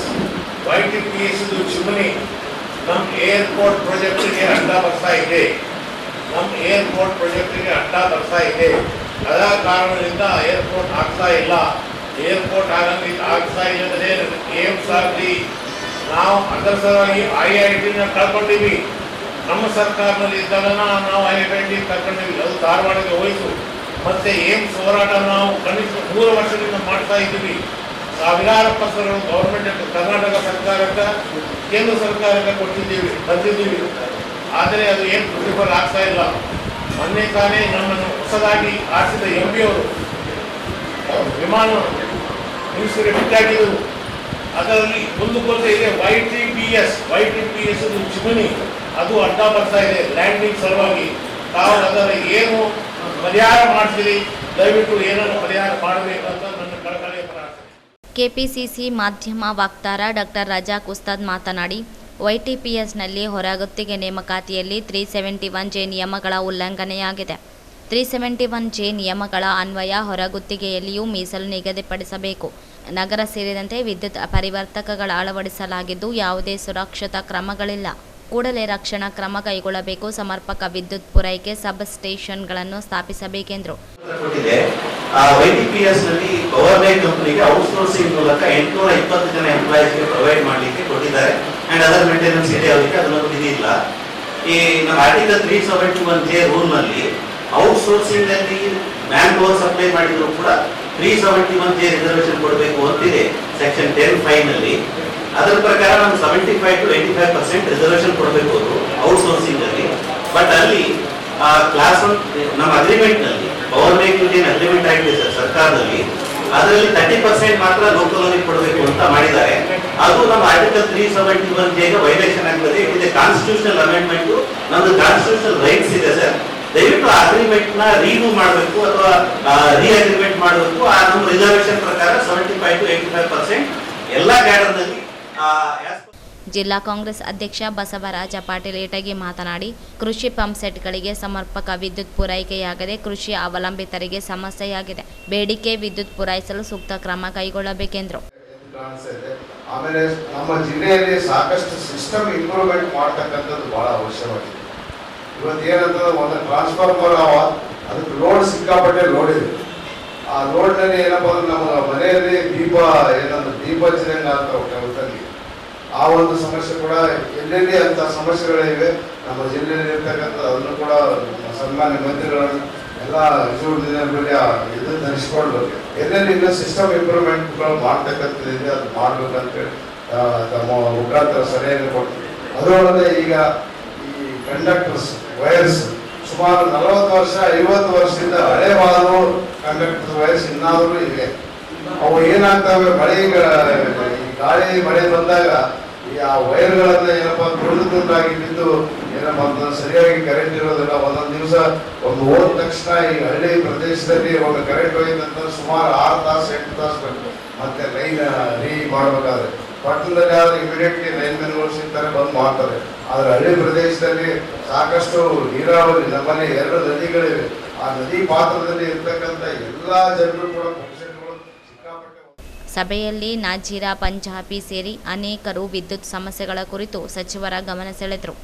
F: ಇದು ಚಿಮನಿ ನಮ್ಮ ಏರ್ಪೋರ್ಟ್ ಪ್ರಾಜೆಕ್ಟಿಗೆ ಅಡ್ಡ ಬರ್ತಾ ಇದೆ. ಅದ ಕಾರಣದಿಂದ ಏರ್ಪೋರ್ಟ್ ಆಗ್ತಾ ಇಲ್ಲ. ಏರ್ಪೋರ್ಟ್ ಆಗ್ತಾ ಇಲ್ಲದೆ ಏಮ್ಸ್ ಆಗಲಿ ನಾವು ಅದರ ಸಲುವಾಗಿ IIT ಕಳ್ಕೊಂಡಿವಿ. ನಮ್ಮ ಸರ್ಕಾರದಲ್ಲಿ ಇದ್ದಾಗ ನಾವು IIT ಕಳ್ಕೊಂಡಿವಿ. ಅದು ಧಾರವಾಡಕ್ಕೆ ಹೋಯಿತು. ಮತ್ತೆ ಏಮ್ಸ್ ಹೋರಾಟ ನಾವು ಕನಿಷ್ಠ 3 ವರ್ಷದಿಂದ ಮಾಡ್ತಾ ಇದ್ದೀವಿ. ಸಾವಿರಾರು ಪತ್ರಗಳು ಗೌರ್ಮೆಂಟ್ ಕರ್ನಾಟಕ ಸರ್ಕಾರಕ್ಕೆ ಕೇಂದ್ರ ಸರ್ಕಾರಕ್ಕೆ ಬಂದಿದ್ದೀವಿ. ಆದರೆ ಅದು ಏನು ಪ್ರಿಫರ್ ಆಗ್ತಾ ಇಲ್ಲ. ಮೊನ್ನೆ ತಾನೇ ನಮ್ಮನ್ನು ಹೊಸದಾಗಿ ಆರಿಸಿದ MP ಅವರು ವಿಮಾನ ಮಿನಿಸ್ಟರ್ಗೆ ಬಿಟ್ಟಾಗಿದ್ದರು. ಅದರಲ್ಲಿ ಒಂದು ಕೊರತೆ ಇದೆ. YTPS ಇದು ಚಿಮನಿ, ಅದು ಅಡ್ಡ ಬರ್ತಾ ಇದೆ ಲ್ಯಾಂಡಿಂಗ್ ಸಲುವಾಗಿ. ತಾವು ಅದರ ಏನು ಪರಿಹಾರ ಮಾಡ್ತೀರಿ, ದಯವಿಟ್ಟು ಏನನ್ನು ಪರಿಹಾರ ಮಾಡಬೇಕಂತ ನನ್ನ ಕಳಕಳಿಯ ಪ್ರಾರ್ಥನೆ.
H: ಕೆಪಿಸಿಸಿ ಮಾಧ್ಯಮ ವಕ್ತಾರ ಡಾಕ್ಟರ್ ರಜಾಕ್ ಉಸ್ತಾದ್ ಮಾತನಾಡಿ, YTPSನಲ್ಲಿ ಹೊರಗುತ್ತಿಗೆ ನೇಮಕಾತಿಯಲ್ಲಿ 371J ನಿಯಮಗಳ ಉಲ್ಲಂಘನೆಯಾಗಿದೆ. 371J ನಿಯಮಗಳ ಅನ್ವಯ ಹೊರಗುತ್ತಿಗೆಯಲ್ಲಿಯೂ ಮೀಸಲು ನಿಗದಿಪಡಿಸಬೇಕು. ನಗರ ಸೇರಿದಂತೆ ವಿದ್ಯುತ್ ಪರಿವರ್ತಕಗಳ ಅಳವಡಿಸಲಾಗಿದ್ದು ಯಾವುದೇ ಸುರಕ್ಷತಾ ಕ್ರಮಗಳಿಲ್ಲ. ಕೂಡಲೇ ರಕ್ಷಣಾ ಕ್ರಮ ಕೈಗೊಳ್ಳಬೇಕು. ಸಮರ್ಪಕ ವಿದ್ಯುತ್ ಪೂರೈಕೆ ಸಬ್ ಸ್ಟೇಷನ್ಗಳನ್ನು ಸ್ಥಾಪಿಸಬೇಕೆಂದರು.
K: YTPS ನಲ್ಲಿ ಗವರ್ಮೆಂಟ್ ಕಂಪನಿಗೆ ಔಟ್ಸೋರ್ಸಿಂಗ್ ಮೂಲಕ 820 ಜನ ಎಂಪ್ಲಾಯೀಸ್ಗೆ ಪ್ರೊವೈಡ್ ಮಾಡಲಿಕ್ಕೆ ಕೊಟ್ಟಿದ್ದಾರೆ. ಅಂಡ್ ಅದರ್ ಮೇಂಟೆನೆನ್ಸ್ ಇದೆ, ಅವರಿಗೆ ಅದನ್ನು ಇದಿಲ್ಲ. ಈ ನಮ್ಮ ಆರ್ಟಿಕಲ್ 371J ರೂಲ್ ನಲ್ಲಿ ಔಟ್ಸೋರ್ಸಿಂಗ್ ಅಲ್ಲಿ ಮ್ಯಾನ್ ಪವರ್ ಸಪ್ಲೈ ಮಾಡಿದ್ರು ಕೂಡ 371J ರಿಸರ್ವೇಶನ್ ಕೊಡಬೇಕು ಅಂತಿದೆ ಸೆಕ್ಷನ್ 10(5) ನಲ್ಲಿ. ಅದರ ಪ್ರಕಾರ ನಾವು 75 to 85% ರಿಸರ್ವೇಶನ್ ಕೊಡಬೇಕು ಅವರು ಔಟ್ಸೋರ್ಸಿಂಗ್ ಅಲ್ಲಿ. ಬಟ್ ಅಲ್ಲಿ ಕ್ಲಾಸ್ 1 ನಮ್ಮ ಅಗ್ರಿಮೆಂಟ್ ನಲ್ಲಿ ಗವರ್ಮೆಂಟ್ ಏನು ಅಗ್ರಿಮೆಂಟ್ ಆಗಿದೆ ಸರ್ ಸರ್ಕಾರದಲ್ಲಿ, ಅದರಲ್ಲಿ 30% ಮಾತ್ರ ಲೋಕಲ್ ಅವರಿಗೆ ಕೊಡಬೇಕು ಅಂತ ಮಾಡಿದ್ದಾರೆ. ಅದು ನಮ್ಮ ಆರ್ಟಿಕಲ್ 371J ಗೆ ವೈಲೇಷನ್ ಆಗ್ತದೆ. ಇದು ಕಾನ್ಸ್ಟಿಟ್ಯೂಷನಲ್ ಅಮೆಂಡ್ಮೆಂಟ್, ನಮ್ದು ಕಾನ್ಸ್ಟಿಟ್ಯೂಷನಲ್ ರೈಟ್ಸ್ ಇದೆ ಸರ್. ದಯವಿಟ್ಟು ಅಗ್ರಿಮೆಂಟ್ ನ ರಿನ್ಯೂ ಮಾಡಬೇಕು ಅಥವಾ ಅಗ್ರಿಮೆಂಟ್ ಮಾಡಬೇಕು. ಆ ನಮ್ಮ ರಿಸರ್ವೇಶನ್ ಪ್ರಕಾರ 75 to 85% ಎಲ್ಲ ಕ್ಯಾಡರ್ನಲ್ಲಿ.
H: ಜಿಲ್ಲಾ ಕಾಂಗ್ರೆಸ್ ಅಧ್ಯಕ್ಷ ಬಸವರಾಜ ಪಾಟೀಲ್ ಇಟಗಿ ಮಾತನಾಡಿ, ಕೃಷಿ ಪಂಪ್ ಸೆಟ್ಗಳಿಗೆ ಸಮರ್ಪಕ ವಿದ್ಯುತ್ ಪೂರೈಕೆಯಾಗದೆ ಕೃಷಿ ಅವಲಂಬಿತರಿಗೆ ಸಮಸ್ಯೆಯಾಗಿದೆ. ಬೇಡಿಕೆ ವಿದ್ಯುತ್ ಪೂರೈಸಲು ಸೂಕ್ತ ಕ್ರಮ ಕೈಗೊಳ್ಳಬೇಕೆಂದರು.
P: ಆಮೇಲೆ ನಮ್ಮ ಜಿಲ್ಲೆಯಲ್ಲಿ ಸಾಕಷ್ಟು ಸಿಸ್ಟಮ್ ಇಂಪ್ರೂವ್ಮೆಂಟ್ ಮಾಡ್ತಕ್ಕಂಥದ್ದು ಬಹಳ ಅವಶ್ಯವಾಗಿದೆ. ಇವತ್ತು ಏನಂತಂದ್ರೆ ಒಂದು ಟ್ರಾನ್ಸ್ಫಾರ್ಮರ್ ಅದಕ್ಕೆ ಲೋಡ್ ಸಿಕ್ಕಾಪಟ್ಟೆ ಲೋಡ್ ಇದೆ. ಆ ಲೋಡ್ನಲ್ಲಿ ಏನಪ್ಪ ಅಂದ್ರೆ ನಮ್ಮ ಮನೆಯಲ್ಲಿ ದೀಪ ಹಚ್ಚಿದಂಗೆ ಆಗ್ತಾವೆ. ಆ ಒಂದು ಸಮಸ್ಯೆ ಕೂಡ ಎಲ್ಲೆಲ್ಲಿ ಅಂತ ಸಮಸ್ಯೆಗಳಿವೆ ನಮ್ಮ ಜಿಲ್ಲೆಯಲ್ಲಿ ಇರ್ತಕ್ಕಂಥ ಅದನ್ನು ಕೂಡ ಸನ್ಮಾನ್ಯ ಮಂತ್ರಿಗಳನ್ನು ಎಲ್ಲ ಇದು ಧರಿಸ್ಕೊಳ್ಬೇಕು. ಎಲ್ಲೆಲ್ಲಿ ಇನ್ನೂ ಸಿಸ್ಟಮ್ ಇಂಪ್ರೂವ್ಮೆಂಟ್ಗಳು ಮಾಡ್ತಕ್ಕಂಥದ್ದಿದೆ ಅದು ಮಾಡ್ಬೇಕಂತೇಳಿ ತಮ್ಮ ಮುಖಾಂತರ ಸರಿಯಾಗಿ ಕೊಡ್ತೀವಿ. ಅದರೊಳಗೆ ಈಗ ಈ ಕಂಡಕ್ಟರ್ಸ್ ವೈರ್ಸ್ ಸುಮಾರು 40 ವರ್ಷ 50 ವರ್ಷದಿಂದ ಹಳೆ ವಾಹನ ಕಂಡಕ್ಟರ್ಸ್ ವೈರ್ಸ್ ಇನ್ನಾದರೂ ಇವೆ. ಅವು ಏನಾಗ್ತವೆ, ಗಾಳಿ ಮಳೆ ಬಂದಾಗ ಆ ವೈರ್ಗಳನ್ನ ಏನಪ್ಪ ತುಂಡಾಗಿ ಬಿದ್ದು ಏನಪ್ಪ ಅಂತ ಸರಿಯಾಗಿ ಕರೆಂಟ್ ಇರೋದಿಲ್ಲ. ಒಂದೊಂದು ದಿವಸ ಹೋದ ತಕ್ಷಣ ಈ ಹಳ್ಳಿ ಪ್ರದೇಶದಲ್ಲಿ ಒಂದು ಕರೆಂಟ್ ಹೋಯ್ತಂತ ಸುಮಾರು 6 ತಾಸು 8 ತಾಸು ಬೇಕು ಮತ್ತೆ ಲೈನ್ ರೀ ಮಾಡಬೇಕಾದ್ರೆ. ಪಟ್ಟಣದಲ್ಲಿ ಆದ್ರೆ ಇಮಿಡಿಯೇಟ್ಲಿ ಲೈನ್ ಮೆನ್ಗಳು ಸಿಗ್ತಾರೆ, ಬಂದ್ ಮಾಡ್ತಾರೆ. ಆದ್ರೆ ಹಳ್ಳಿ ಪ್ರದೇಶದಲ್ಲಿ ಸಾಕಷ್ಟು ನೀರಾವರಿ, ನಮ್ಮಲ್ಲಿ 2 ನದಿಗಳಿವೆ. ಆ ನದಿ ಪಾತ್ರದಲ್ಲಿ ಇರ್ತಕ್ಕಂಥ ಎಲ್ಲಾ ಜನರು ಕೂಡ
H: ಸಭೆಯಲ್ಲಿ ನಾಜೀರಾ ಪಂಜಾಬಿ ಸೇರಿ ಅನೇಕರು ವಿದ್ಯುತ್ ಸಮಸ್ಯೆಗಳ ಕುರಿತು ಸಚಿವರ ಗಮನ ಸೆಳೆದರು.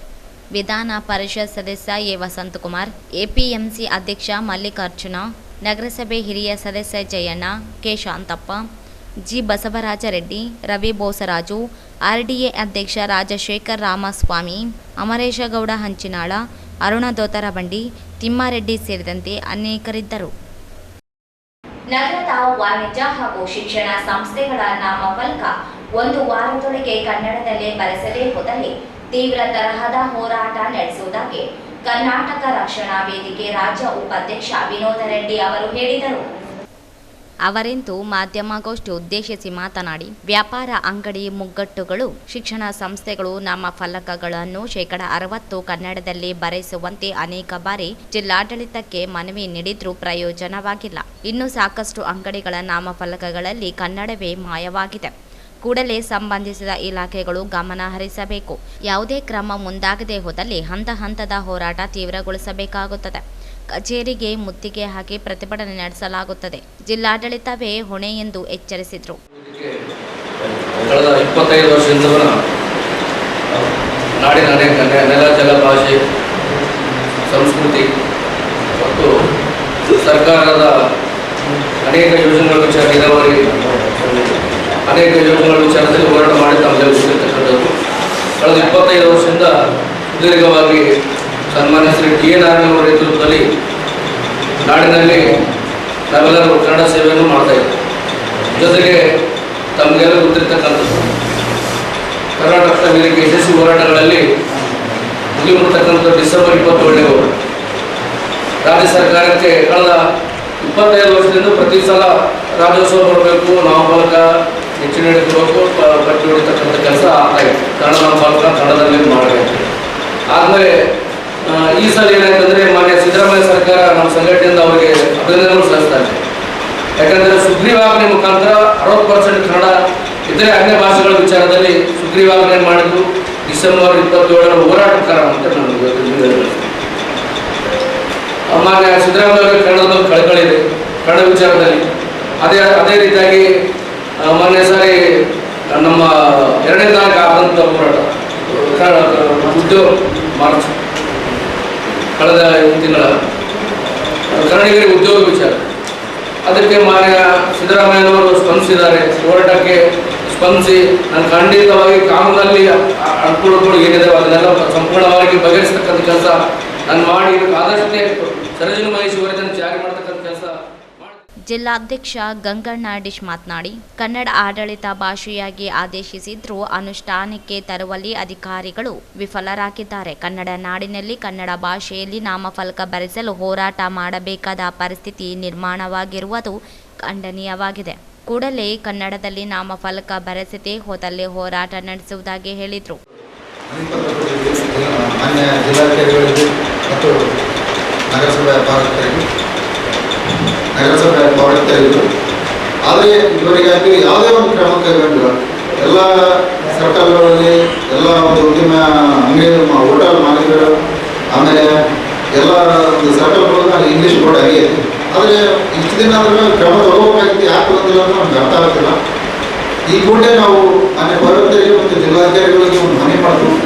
H: ವಿಧಾನ ಪರಿಷತ್ ಸದಸ್ಯ ಎ ವಸಂತಕುಮಾರ್, ಎಪಿಎಂಸಿ ಅಧ್ಯಕ್ಷ ಮಲ್ಲಿಕಾರ್ಜುನ, ನಗರಸಭೆ ಹಿರಿಯ ಸದಸ್ಯ Jayanna, K Shantappa, G Basavaraja Reddy, Ravi Bosaraju, RDA ಅಧ್ಯಕ್ಷ ರಾಜಶೇಖರ್ ರಾಮಸ್ವಾಮಿ, ಅಮರೇಶಗೌಡ ಹಂಚಿನಾಳ, ಅರುಣ ದೋತರಬಂಡಿ, ತಿಮ್ಮಾರೆಡ್ಡಿ ಸೇರಿದಂತೆ ಅನೇಕರಿದ್ದರು.
C: ನಗರದ ವಾಣಿಜ್ಯ ಹಾಗೂ ಶಿಕ್ಷಣ ಸಂಸ್ಥೆಗಳ ನಾಮಫಲಕ 1 ವಾರದೊಳಗೆ ಕನ್ನಡದಲ್ಲೇ ಬರೆಸದೇ ಹೋದಲ್ಲಿ ತೀವ್ರ ತರಹದ ಹೋರಾಟ ನಡೆಸುವುದಾಗಿ ಕರ್ನಾಟಕ ರಕ್ಷಣಾ ವೇದಿಕೆ ರಾಜ್ಯ ಉಪಾಧ್ಯಕ್ಷ ವಿನೋದ ರೆಡ್ಡಿ ಅವರು ಹೇಳಿದರು.
H: ಅವರಿಂದು ಮಾಧ್ಯಮಗೋಷ್ಠಿ ಉದ್ದೇಶಿಸಿ ಮಾತನಾಡಿ, ವ್ಯಾಪಾರ ಅಂಗಡಿ ಮುಗ್ಗಟ್ಟುಗಳು, ಶಿಕ್ಷಣ ಸಂಸ್ಥೆಗಳು ನಾಮಫಲಕಗಳನ್ನು 60% ಕನ್ನಡದಲ್ಲಿ ಬರೆಸುವಂತೆ ಅನೇಕ ಬಾರಿ ಜಿಲ್ಲಾಡಳಿತಕ್ಕೆ ಮನವಿ ನೀಡಿದ್ರೂ ಪ್ರಯೋಜನವಾಗಿಲ್ಲ. ಇನ್ನು ಸಾಕಷ್ಟು ಅಂಗಡಿಗಳ ನಾಮಫಲಕಗಳಲ್ಲಿ ಕನ್ನಡವೇ ಮಾಯವಾಗಿದೆ. ಕೂಡಲೇ ಸಂಬಂಧಿಸಿದ ಇಲಾಖೆಗಳು ಗಮನ ಹರಿಸಬೇಕು. ಯಾವುದೇ ಕ್ರಮ ಮುಂದಾಗದೆ ಹೋದಲ್ಲಿ ಹಂತ ಹಂತದ ಹೋರಾಟ ತೀವ್ರಗೊಳಿಸಬೇಕಾಗುತ್ತದೆ. ಕಚೇರಿಗೆ ಮುತ್ತಿಗೆ ಹಾಕಿ ಪ್ರತಿಭಟನೆ ನಡೆಸಲಾಗುತ್ತದೆ. ಜಿಲ್ಲಾಡಳಿತವೇ ಹೊಣೆ ಎಂದು ಎಚ್ಚರಿಸಿದರು.
Q: ಕಳೆದ 25 ವರ್ಷದಿಂದ ನಾಡಿನ ಅನೇಕ ನೆಲ ಜಲ ಭಾಷೆ ಸಂಸ್ಕೃತಿ ಮತ್ತು ಸರ್ಕಾರದ ಅನೇಕ ಯೋಜನೆಗಳ ವಿಚಾರ ನೀರಾವರಿ ಅನೇಕ ಯೋಜನೆಗಳ ವಿಚಾರದಲ್ಲಿ ಹೋರಾಟ ಮಾಡಿ ತಮ್ಮಲ್ಲಿ ಗೊತ್ತಿರ್ತಕ್ಕಂಥದ್ದು. ಕಳೆದ 25 ವರ್ಷದಿಂದ ಸುದೀರ್ಘವಾಗಿ ಸನ್ಮಾನ್ಯ ಶ್ರೀ ಟಿ.ಎನ್. ಅವರ ನೇತೃತ್ವದಲ್ಲಿ ನಾಡಿನಲ್ಲಿ ನಾವೆಲ್ಲರೂ ಕನ್ನಡ ಸೇವೆಯನ್ನು ಮಾಡ್ತಾ ಇದ್ದೀವಿ. ಜೊತೆಗೆ ತಮಗೆಲ್ಲ ಗೊತ್ತಿರ್ತಕ್ಕಂಥದ್ದು ಕರ್ನಾಟಕ ವೇದಿಕೆ ಯಶಸ್ವಿ ಹೋರಾಟಗಳಲ್ಲಿ ಮುಗಿಬಿಡ್ತಕ್ಕಂಥ ಡಿಸೆಂಬರ್ 27 ರಾಜ್ಯ ಸರ್ಕಾರಕ್ಕೆ ಕಳೆದ 25 ವರ್ಷದಿಂದ ಪ್ರತಿ ಸಲ ರಾಜ್ಯೋತ್ಸವ ಬರಬೇಕು, ನಾಮಫಲಕ ಹೆಚ್ಚಿನ ಹಿಡಿಬೇಕು, ಪಟ್ಟಿ ಹೊಡಿತಕ್ಕಂಥ ಕೆಲಸ ಆಗ್ತಾ ಇದೆ. ಕನ್ನಡ ನಾಮಫಲಕ ಕನ್ನಡದಲ್ಲಿ ಮಾಡಬೇಕು. ಆದಮೇಲೆ ಈ ಸಲ ಏನಾಯ್ತಂದರೆ ಮಾನ್ಯ ಸಿದ್ದರಾಮಯ್ಯ ಸರ್ಕಾರ ನಮ್ಮ ಸಂಘಟನೆಯಿಂದ ಅವರಿಗೆ ಅಭಿನಂದನೆಗಳು ಸಲ್ಲಿಸ್ತಾರೆ. ಯಾಕಂದರೆ ಸುಗ್ರೀವಾಜ್ಞೆ ಮುಖಾಂತರ 60% ಕನ್ನಡ ಇತರೆ ಅನ್ಯ ಭಾಷೆಗಳ ವಿಚಾರದಲ್ಲಿ ಸುಗ್ರೀವಾಜ್ಞೆ ಮಾಡಿದ್ದು ಡಿಸೆಂಬರ್ 27 ಹೋರಾಟಕಾರ ಅಂತ ನಾನು ಮಾನ್ಯ ಸಿದ್ದರಾಮಯ್ಯ ಅವರಿಗೆ ಕನ್ನಡದಲ್ಲಿ ಕಳಕಳಿದೆ ಕನ್ನಡ ವಿಚಾರದಲ್ಲಿ. ಅದೇ ರೀತಿಯಾಗಿ ಮೊನ್ನೆ ಸಾರಿ ನಮ್ಮ 2ನೇ ತಾರೀಕು ಆದಂಥ ಹೋರಾಟ ಉದ್ಯೋಗ ಮಾರ್ಚ್ ಕಳೆದ ತಿಂಗಳ ಕನ್ನಡಿಗರಿಗೆ ಉದ್ಯೋಗ ವಿಚಾರ, ಅದಕ್ಕೆ ಮಾನ್ಯ ಸಿದ್ದರಾಮಯ್ಯನವರು ಸ್ಪಂದಿಸಿದ್ದಾರೆ. ಹೋರಾಟಕ್ಕೆ ಸ್ಪಂದಿಸಿ ನಾನು ಖಂಡಿತವಾಗಿ ಕಾನೂನಲ್ಲಿ ಅನುಕೂಲಗಳು ಏನಿದೆ ಅದನ್ನೆಲ್ಲ ಸಂಪೂರ್ಣವಾಗಿ ಬಗೆಹರಿಸತಕ್ಕಂಥ ಕೆಲಸ ನಾನು ಮಾಡಿ ಆದಷ್ಟೇ ಸರಜನಮಯಿಸಿ ವರದಿಯನ್ನು ಜಾರಿ ಮಾಡತಕ್ಕಂಥ ಕೆಲಸ.
H: ಜಿಲ್ಲಾಧ್ಯಕ್ಷ ಗಂಗಣ್ಣ ಡಿಶ್ ಮಾತನಾಡಿ, ಕನ್ನಡ ಆಡಳಿತ ಭಾಷೆಯಾಗಿ ಆದೇಶಿಸಿದ್ರೂ ಅನುಷ್ಠಾನಕ್ಕೆ ತರುವಲ್ಲಿ ಅಧಿಕಾರಿಗಳು ವಿಫಲರಾಗಿದ್ದಾರೆ. ಕನ್ನಡ ನಾಡಿನಲ್ಲಿ ಕನ್ನಡ ಭಾಷೆಯಲ್ಲಿ ನಾಮಫಲಕ ಬರೆಸಲು ಹೋರಾಟ ಮಾಡಬೇಕಾದ ಪರಿಸ್ಥಿತಿ ನಿರ್ಮಾಣವಾಗಿರುವುದು ಖಂಡನೀಯವಾಗಿದೆ. ಕೂಡಲೇ ಕನ್ನಡದಲ್ಲಿ ನಾಮಫಲಕ ಬರೆಸದೆ ಹೋದಲ್ಲಿ ಹೋರಾಟ ನಡೆಸುವುದಾಗಿ ಹೇಳಿದರು.
R: ಮಾನ್ಯ ಜಿಲ್ಲಾಧಿಕಾರಿಗಳಿಗೆ ಮತ್ತು ನಗರಸಭೆ ಪೌರಾಯುಕ್ತರಿಗೂ ಆದರೆ ಇವರಿಗಾಗಿ ಯಾವುದೇ ಒಂದು ಕ್ರಮ ಕೈಗೊಂಡಿಲ್ಲ. ಎಲ್ಲ ಸರ್ಕಲ್ಗಳಲ್ಲಿ ಎಲ್ಲ ಒಂದು ಉದ್ಯಮ ಅಂಗಡಿ ಹೋಟೆಲ್ ಮಾಲೀಕರು ಆಮೇಲೆ ಎಲ್ಲ ಒಂದು ಸರ್ಕಲ್ಗಳು ಇಂಗ್ಲೀಷ್ ಬೋರ್ಡ್ ಆಗಿದೆ. ಆದರೆ ಇಷ್ಟು ದಿನ ಅದ್ರ ಮೇಲೆ ಕ್ರಮ ತಗೋಬೇಕಾಗಿತ್ತು, ಯಾಕೆ ಬಂದಿಲ್ಲ ಅಂತ ನಮ್ಗೆ ಅರ್ಥ ಆಗ್ತಿಲ್ಲ. ಈ ಕೂಡಲೇ ನಾವು ಮಾನ್ಯ ಪೌರಾಯುಕ್ತರಿಗೆ ಮತ್ತು ಜಿಲ್ಲಾಧಿಕಾರಿಗಳಿಗೆ ಒಂದು ಮನವಿ ಮಾಡ್ತೀವಿ.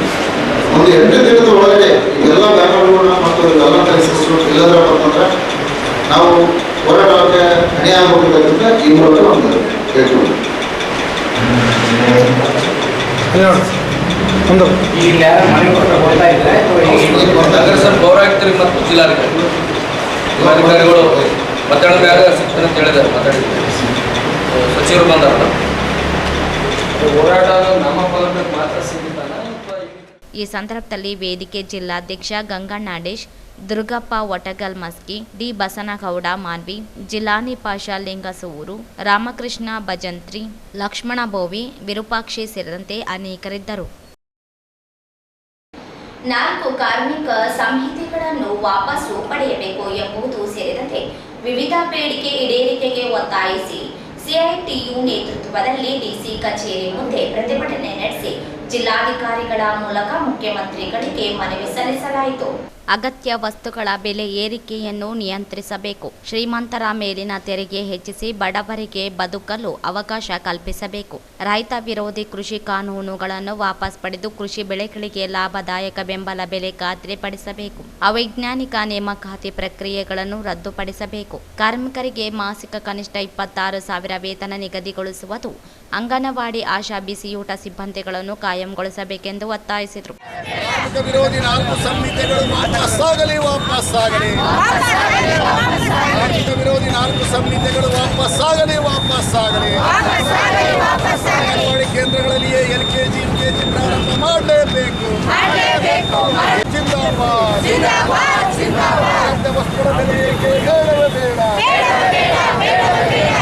R: ಒಂದು 8 ದಿನದ ಒಳಗಡೆ ಇವೆಲ್ಲ ಬ್ಯಾನರ್ಗಳನ್ನ ಮತ್ತು ಇವೆಲ್ಲ ಕೆಲಸಗಳು ಇಲ್ಲದ್ರಪ್ಪ ಅಂತಂದ್ರೆ ನಾವು ಹೋರಾಟಕ್ಕೆ ಹಣೆ ಆಗಬೇಕಾಗಿದ್ದ ಈ ಮೂಲಕ ಒಂದು ಕೇಳ್ತೀವಿ.
Q: ಪೌರಾಯುಕ್ತರಿಗೆ ಮತ್ತು ಜಿಲ್ಲಾಧಿಕಾರಿಗಳು ಮಧ್ಯಾಹ್ನ ಬೇಗ ಸಿಗ್ತಾರೆ ಅಂತ ಹೇಳಿದ್ದಾರೆ. ಮಾತಾಡಿದ್ದಾರೆ, ಸಚಿವರು ಬಂದಾರಲ್ಲ, ಹೋರಾಟ ನಾಮಫಲಕ ಮಾತ್ರ ಸಿಗುತ್ತಲ್ಲ.
H: ಈ ಸಂದರ್ಭದಲ್ಲಿ ವೇದಿಕೆ ಜಿಲ್ಲಾಧ್ಯಕ್ಷ ಗಂಗಣ್ಣ ಡಿಶ್, ದುರ್ಗಪ್ಪ ಒಟಗಲ್ ಮಸ್ಕಿ, ಡಿ ಬಸನಗೌಡ ಮಾನ್ವಿ, ಜಿಲಾನಿ ಪಾಷಾ ಲಿಂಗಸೂರು, ರಾಮಕೃಷ್ಣ ಭಜಂತ್ರಿ, ಲಕ್ಷ್ಮಣ ಬೋವಿ, ವಿರೂಪಾಕ್ಷಿ ಸೇರಿದಂತೆ ಅನೇಕರಿದ್ದರು.
C: 4 ಕಾರ್ಮಿಕ ಸಂಹಿತೆಗಳನ್ನು ವಾಪಸ್ಸು ಪಡೆಯಬೇಕು ಎಂಬುದು ಸೇರಿದಂತೆ ವಿವಿಧ ಬೇಡಿಕೆ ಈಡೇರಿಕೆಗೆ ಒತ್ತಾಯಿಸಿ ಸಿಐಟಿಯು ನೇತೃತ್ವದಲ್ಲಿ ಡಿಸಿ ಕಚೇರಿ ಮುಂದೆ ಪ್ರತಿಭಟನೆ ನಡೆಸಿ ಜಿಲ್ಲಾಧಿಕಾರಿಗಳ ಮೂಲಕ ಮುಖ್ಯಮಂತ್ರಿಗಳಿಗೆ ಮನವಿ ಸಲ್ಲಿಸಲಾಯಿತು.
H: ಅಗತ್ಯ ವಸ್ತುಗಳ ಬೆಲೆ ಏರಿಕೆಯನ್ನು ನಿಯಂತ್ರಿಸಬೇಕು. ಶ್ರೀಮಂತರ ಮೇಲಿನ ತೆರಿಗೆ ಹೆಚ್ಚಿಸಿ ಬಡವರಿಗೆ ಬದುಕಲು ಅವಕಾಶ ಕಲ್ಪಿಸಬೇಕು. ರೈತ ವಿರೋಧಿ ಕೃಷಿ ಕಾನೂನುಗಳನ್ನು ವಾಪಸ್ ಪಡೆದು ಕೃಷಿ ಬೆಳೆಗಳಿಗೆ ಲಾಭದಾಯಕ ಬೆಂಬಲ ಬೆಲೆ ಖಾತ್ರಿಪಡಿಸಬೇಕು. ಅವೈಜ್ಞಾನಿಕ ನೇಮಕಾತಿ ಪ್ರಕ್ರಿಯೆಗಳನ್ನು ರದ್ದುಪಡಿಸಬೇಕು. ಕಾರ್ಮಿಕರಿಗೆ ಮಾಸಿಕ ಕನಿಷ್ಠ 26,000 ವೇತನ ನಿಗದಿಗೊಳಿಸುವುದು. ಅಂಗನವಾಡಿ ಆಶಾ ಬಿಸಿಯೂಟ ಸಿಬ್ಬಂದಿಗಳನ್ನು ಕಾಯಂಗೊಳಿಸಬೇಕೆಂದು ಒತ್ತಾಯಿಸಿದರು.
S: ವಿರೋಧಿ 4 ಸಂಹಿತೆಗಳು ವಾಪಸ್ಸಾಗಲಿ ವಾಪಸ್ಸಾಗಲಿ. ಕಾರ್ಮಿಕ ವಿರೋಧಿ 4 ಸಮಿತಿಗಳು ವಾಪಸ್ಸಾಗಲಿ ವಾಪಸ್ಸಾಗಲಿ. ಅಂಗನವಾಡಿ ಕೇಂದ್ರಗಳಲ್ಲಿಯೇ LKG UKG ಪ್ರಾರಂಭ ಮಾಡಲೇಬೇಕು. ಜಿಂದಾಬಾದ್. ವಸ್ತುಗಳ ಬೆಲೆ ಏರಿಕೆ ಹೇಳವೇ ಬೇಡ.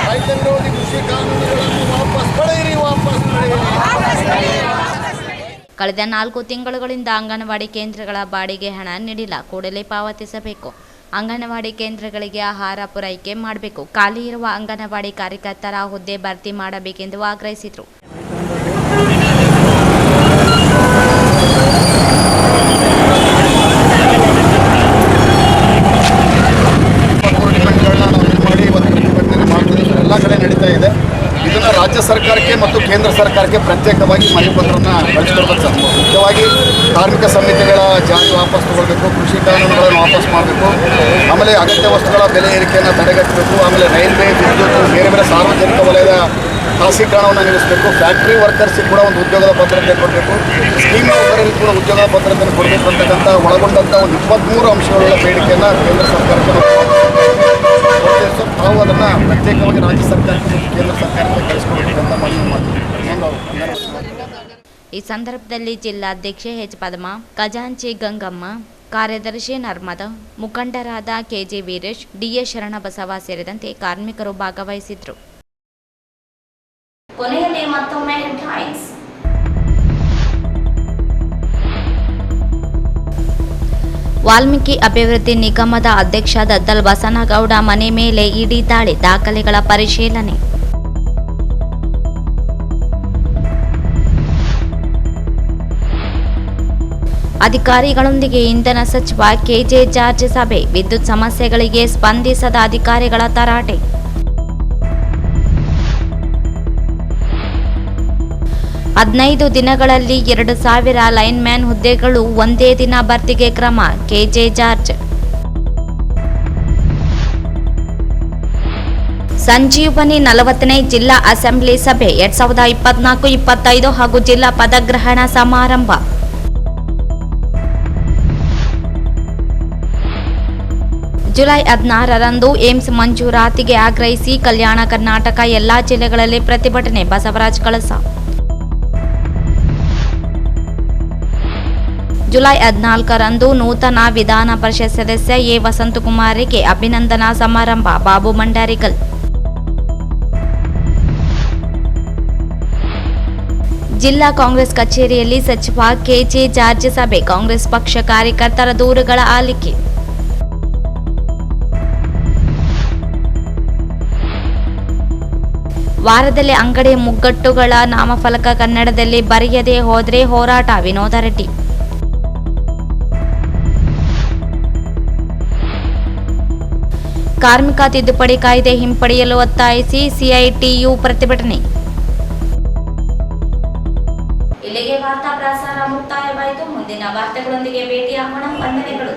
S: ರೈತ ವಿರೋಧಿ ಕೃಷಿ ಕಾನೂನುಗಳನ್ನು ವಾಪಸ್ ಪಡೆಯಿರಿ ವಾಪಸ್ ಪಡೆಯಿರಿ.
H: ಕಳೆದ 4 ತಿಂಗಳುಗಳಿಂದ ಅಂಗನವಾಡಿ ಕೇಂದ್ರಗಳ ಬಾಡಿಗೆ ಹಣ ನೀಡಿಲ್ಲ, ಕೂಡಲೇ ಪಾವತಿಸಬೇಕು. ಅಂಗನವಾಡಿ ಕೇಂದ್ರಗಳಿಗೆ ಆಹಾರ ಪೂರೈಕೆ ಮಾಡಬೇಕು. ಖಾಲಿ ಇರುವ ಅಂಗನವಾಡಿ ಕಾರ್ಯಕರ್ತರ ಹುದ್ದೆ ಭರ್ತಿ ಮಾಡಬೇಕೆಂದು ಆಗ್ರಹಿಸಿದರು.
S: ಎಲ್ಲ ಕಡೆ ನಡೀತಾ ಇದೆ. ಇದನ್ನು ರಾಜ್ಯ ಸರ್ಕಾರಕ್ಕೆ ಮತ್ತು ಕೇಂದ್ರ ಸರ್ಕಾರಕ್ಕೆ ಪ್ರತ್ಯೇಕವಾಗಿ ಮನವಿ ಪತ್ರವನ್ನು ಕಳಿಸ್ಕೊಡ್ಬೇಕು ಸರ್. ಮುಖ್ಯವಾಗಿ ಕಾರ್ಮಿಕ ಸಮಿತಿಗಳ ಜಾರಿ ವಾಪಸ್ ತಗೊಳ್ಬೇಕು, ಕೃಷಿ ಕಾನೂನುಗಳನ್ನು ವಾಪಸ್ ಮಾಡಬೇಕು, ಆಮೇಲೆ ಅಗತ್ಯ ವಸ್ತುಗಳ ಬೆಲೆ ಏರಿಕೆಯನ್ನು ತಡೆಗಟ್ಟಬೇಕು, ಆಮೇಲೆ ರೈಲ್ವೆ, ವಿದ್ಯುತ್, ಬೇರೆ ಬೇರೆ ಸಾರ್ವಜನಿಕ ವಲಯದ ಖಾಸಗೀಕರಣವನ್ನು ನಿಲ್ಲಿಸಬೇಕು, ಫ್ಯಾಕ್ಟ್ರಿ ವರ್ಕರ್ಸಿಗೆ ಕೂಡ ಒಂದು ಉದ್ಯೋಗದ ಭದ್ರತೆ ಕೊಡಬೇಕು, ಸ್ಕೀಮ್ ನೌಕರರಿಗೆ ಕೂಡ ಉದ್ಯೋಗದ ಭದ್ರತೆಯನ್ನು ಕೊಡಬೇಕು ಅಂತಕ್ಕಂಥ ಒಳಗೊಂಡಂಥ ಒಂದು 23 ಅಂಶಗಳ ಬೇಡಿಕೆಯನ್ನು ಕೇಂದ್ರ ಸರ್ಕಾರಕ್ಕೆ ನಾವು ಅದನ್ನು ಪ್ರತ್ಯೇಕವಾಗಿ ರಾಜ್ಯ ಸರ್ಕಾರಕ್ಕೆ ಕೇಂದ್ರ ಸರ್ಕಾರಕ್ಕೆ ಕಳಿಸ್ಕೊಡ್ಬೇಕು ಅಂತ ಮನವಿ ಮಾಡ್ತೀವಿ.
H: ಈ ಸಂದರ್ಭದಲ್ಲಿ ಜಿಲ್ಲಾಧ್ಯಕ್ಷೆ ಎಚ್ ಪದ್ಮ, ಖಜಾಂಚಿ ಗಂಗಮ್ಮ, ಕಾರ್ಯದರ್ಶಿ ನರ್ಮದಾ, ಮುಖಂಡರಾದ KG ವೀರೇಶ್, DS ಶರಣಬಸವ ಸೇರಿದಂತೆ ಕಾರ್ಮಿಕರು ಭಾಗವಹಿಸಿದ್ರು.
C: ಕೊನೆಯಲ್ಲಿ ಮತ್ತೊಮ್ಮೆ ಹೆಡ್ಲೈನ್ಸ್.
H: ವಾಲ್ಮೀಕಿ ಅಭಿವೃದ್ಧಿ ನಿಗಮದ ಅಧ್ಯಕ್ಷ ದದ್ದಲ್ ಬಸನಗೌಡ ಮನೆ ಮೇಲೆ ಇಡಿ ದಾಳಿ, ದಾಖಲೆಗಳ ಪರಿಶೀಲನೆ. ಅಧಿಕಾರಿಗಳೊಂದಿಗೆ ಇಂಧನ ಸಚಿವ KJ ಜಾರ್ಜ್ ಸಭೆ, ವಿದ್ಯುತ್ ಸಮಸ್ಯೆಗಳಿಗೆ ಸ್ಪಂದಿಸದ ಅಧಿಕಾರಿಗಳ ತರಾಟೆ. ಹದಿನೈದು ದಿನಗಳಲ್ಲಿ 2,000 ಲೈನ್ಮ್ಯಾನ್ ಹುದ್ದೆಗಳು ಒಂದೇ ದಿನ ಭರ್ತಿಗೆ ಕ್ರಮ, KJ ಜಾರ್ಜ್. ಸಂಜೀವನಿ 40ನೇ ಜಿಲ್ಲಾ ಅಸೆಂಬ್ಲಿ ಸಭೆ 2024-25 ಹಾಗೂ ಜಿಲ್ಲಾ ಪದಗ್ರಹಣ ಸಮಾರಂಭ. ಜುಲೈ 16ರಂದು ಏಮ್ಸ್ ಮಂಜೂರಾತಿಗೆ ಆಗ್ರಹಿಸಿ ಕಲ್ಯಾಣ ಕರ್ನಾಟಕ ಎಲ್ಲಾ ಜಿಲ್ಲೆಗಳಲ್ಲಿ ಪ್ರತಿಭಟನೆ, ಬಸವರಾಜ್ ಕಳಸ. ಜುಲೈ 14ರಂದು ನೂತನ ವಿಧಾನ ಪರಿಷತ್ ಸದಸ್ಯ ಎ ವಸಂತಕುಮಾರಿಗೆ ಅಭಿನಂದನಾ ಸಮಾರಂಭ, ಬಾಬು ಮಂಡಾರಿಗಲ್. ಜಿಲ್ಲಾ ಕಾಂಗ್ರೆಸ್ ಕಚೇರಿಯಲ್ಲಿ ಸಚಿವ KJ ಜಾರ್ಜ್ ಸಭೆ, ಕಾಂಗ್ರೆಸ್ ಪಕ್ಷ ಕಾರ್ಯಕರ್ತರ ದೂರುಗಳ ಆಲಿಕೆ. ವಾರದಲ್ಲಿ ಅಂಗಡಿ ಮುಗ್ಗಟ್ಟುಗಳ ನಾಮಫಲಕ ಕನ್ನಡದಲ್ಲಿ ಬರೆಯದೆ ಹೋದರೆ ಹೋರಾಟ, ವಿನೋದ ರೆಡ್ಡಿ. ಕಾರ್ಮಿಕ ತಿದ್ದುಪಡಿ ಕಾಯ್ದೆ ಹಿಂಪಡೆಯಲು ಒತ್ತಾಯಿಸಿ CITU ಪ್ರತಿಭಟನೆ.
C: ಇಲ್ಲಿಗೆ ವಾರ್ತಾ ಪ್ರಸಾರ ಮುಕ್ತಾಯವಾಯಿತು. ಮುಂದಿನ ವಾರ್ತೆಗಳೊಂದಿಗೆ ಭೇಟಿಯಾಗೋಣ. ವಂದನೆಗಳು.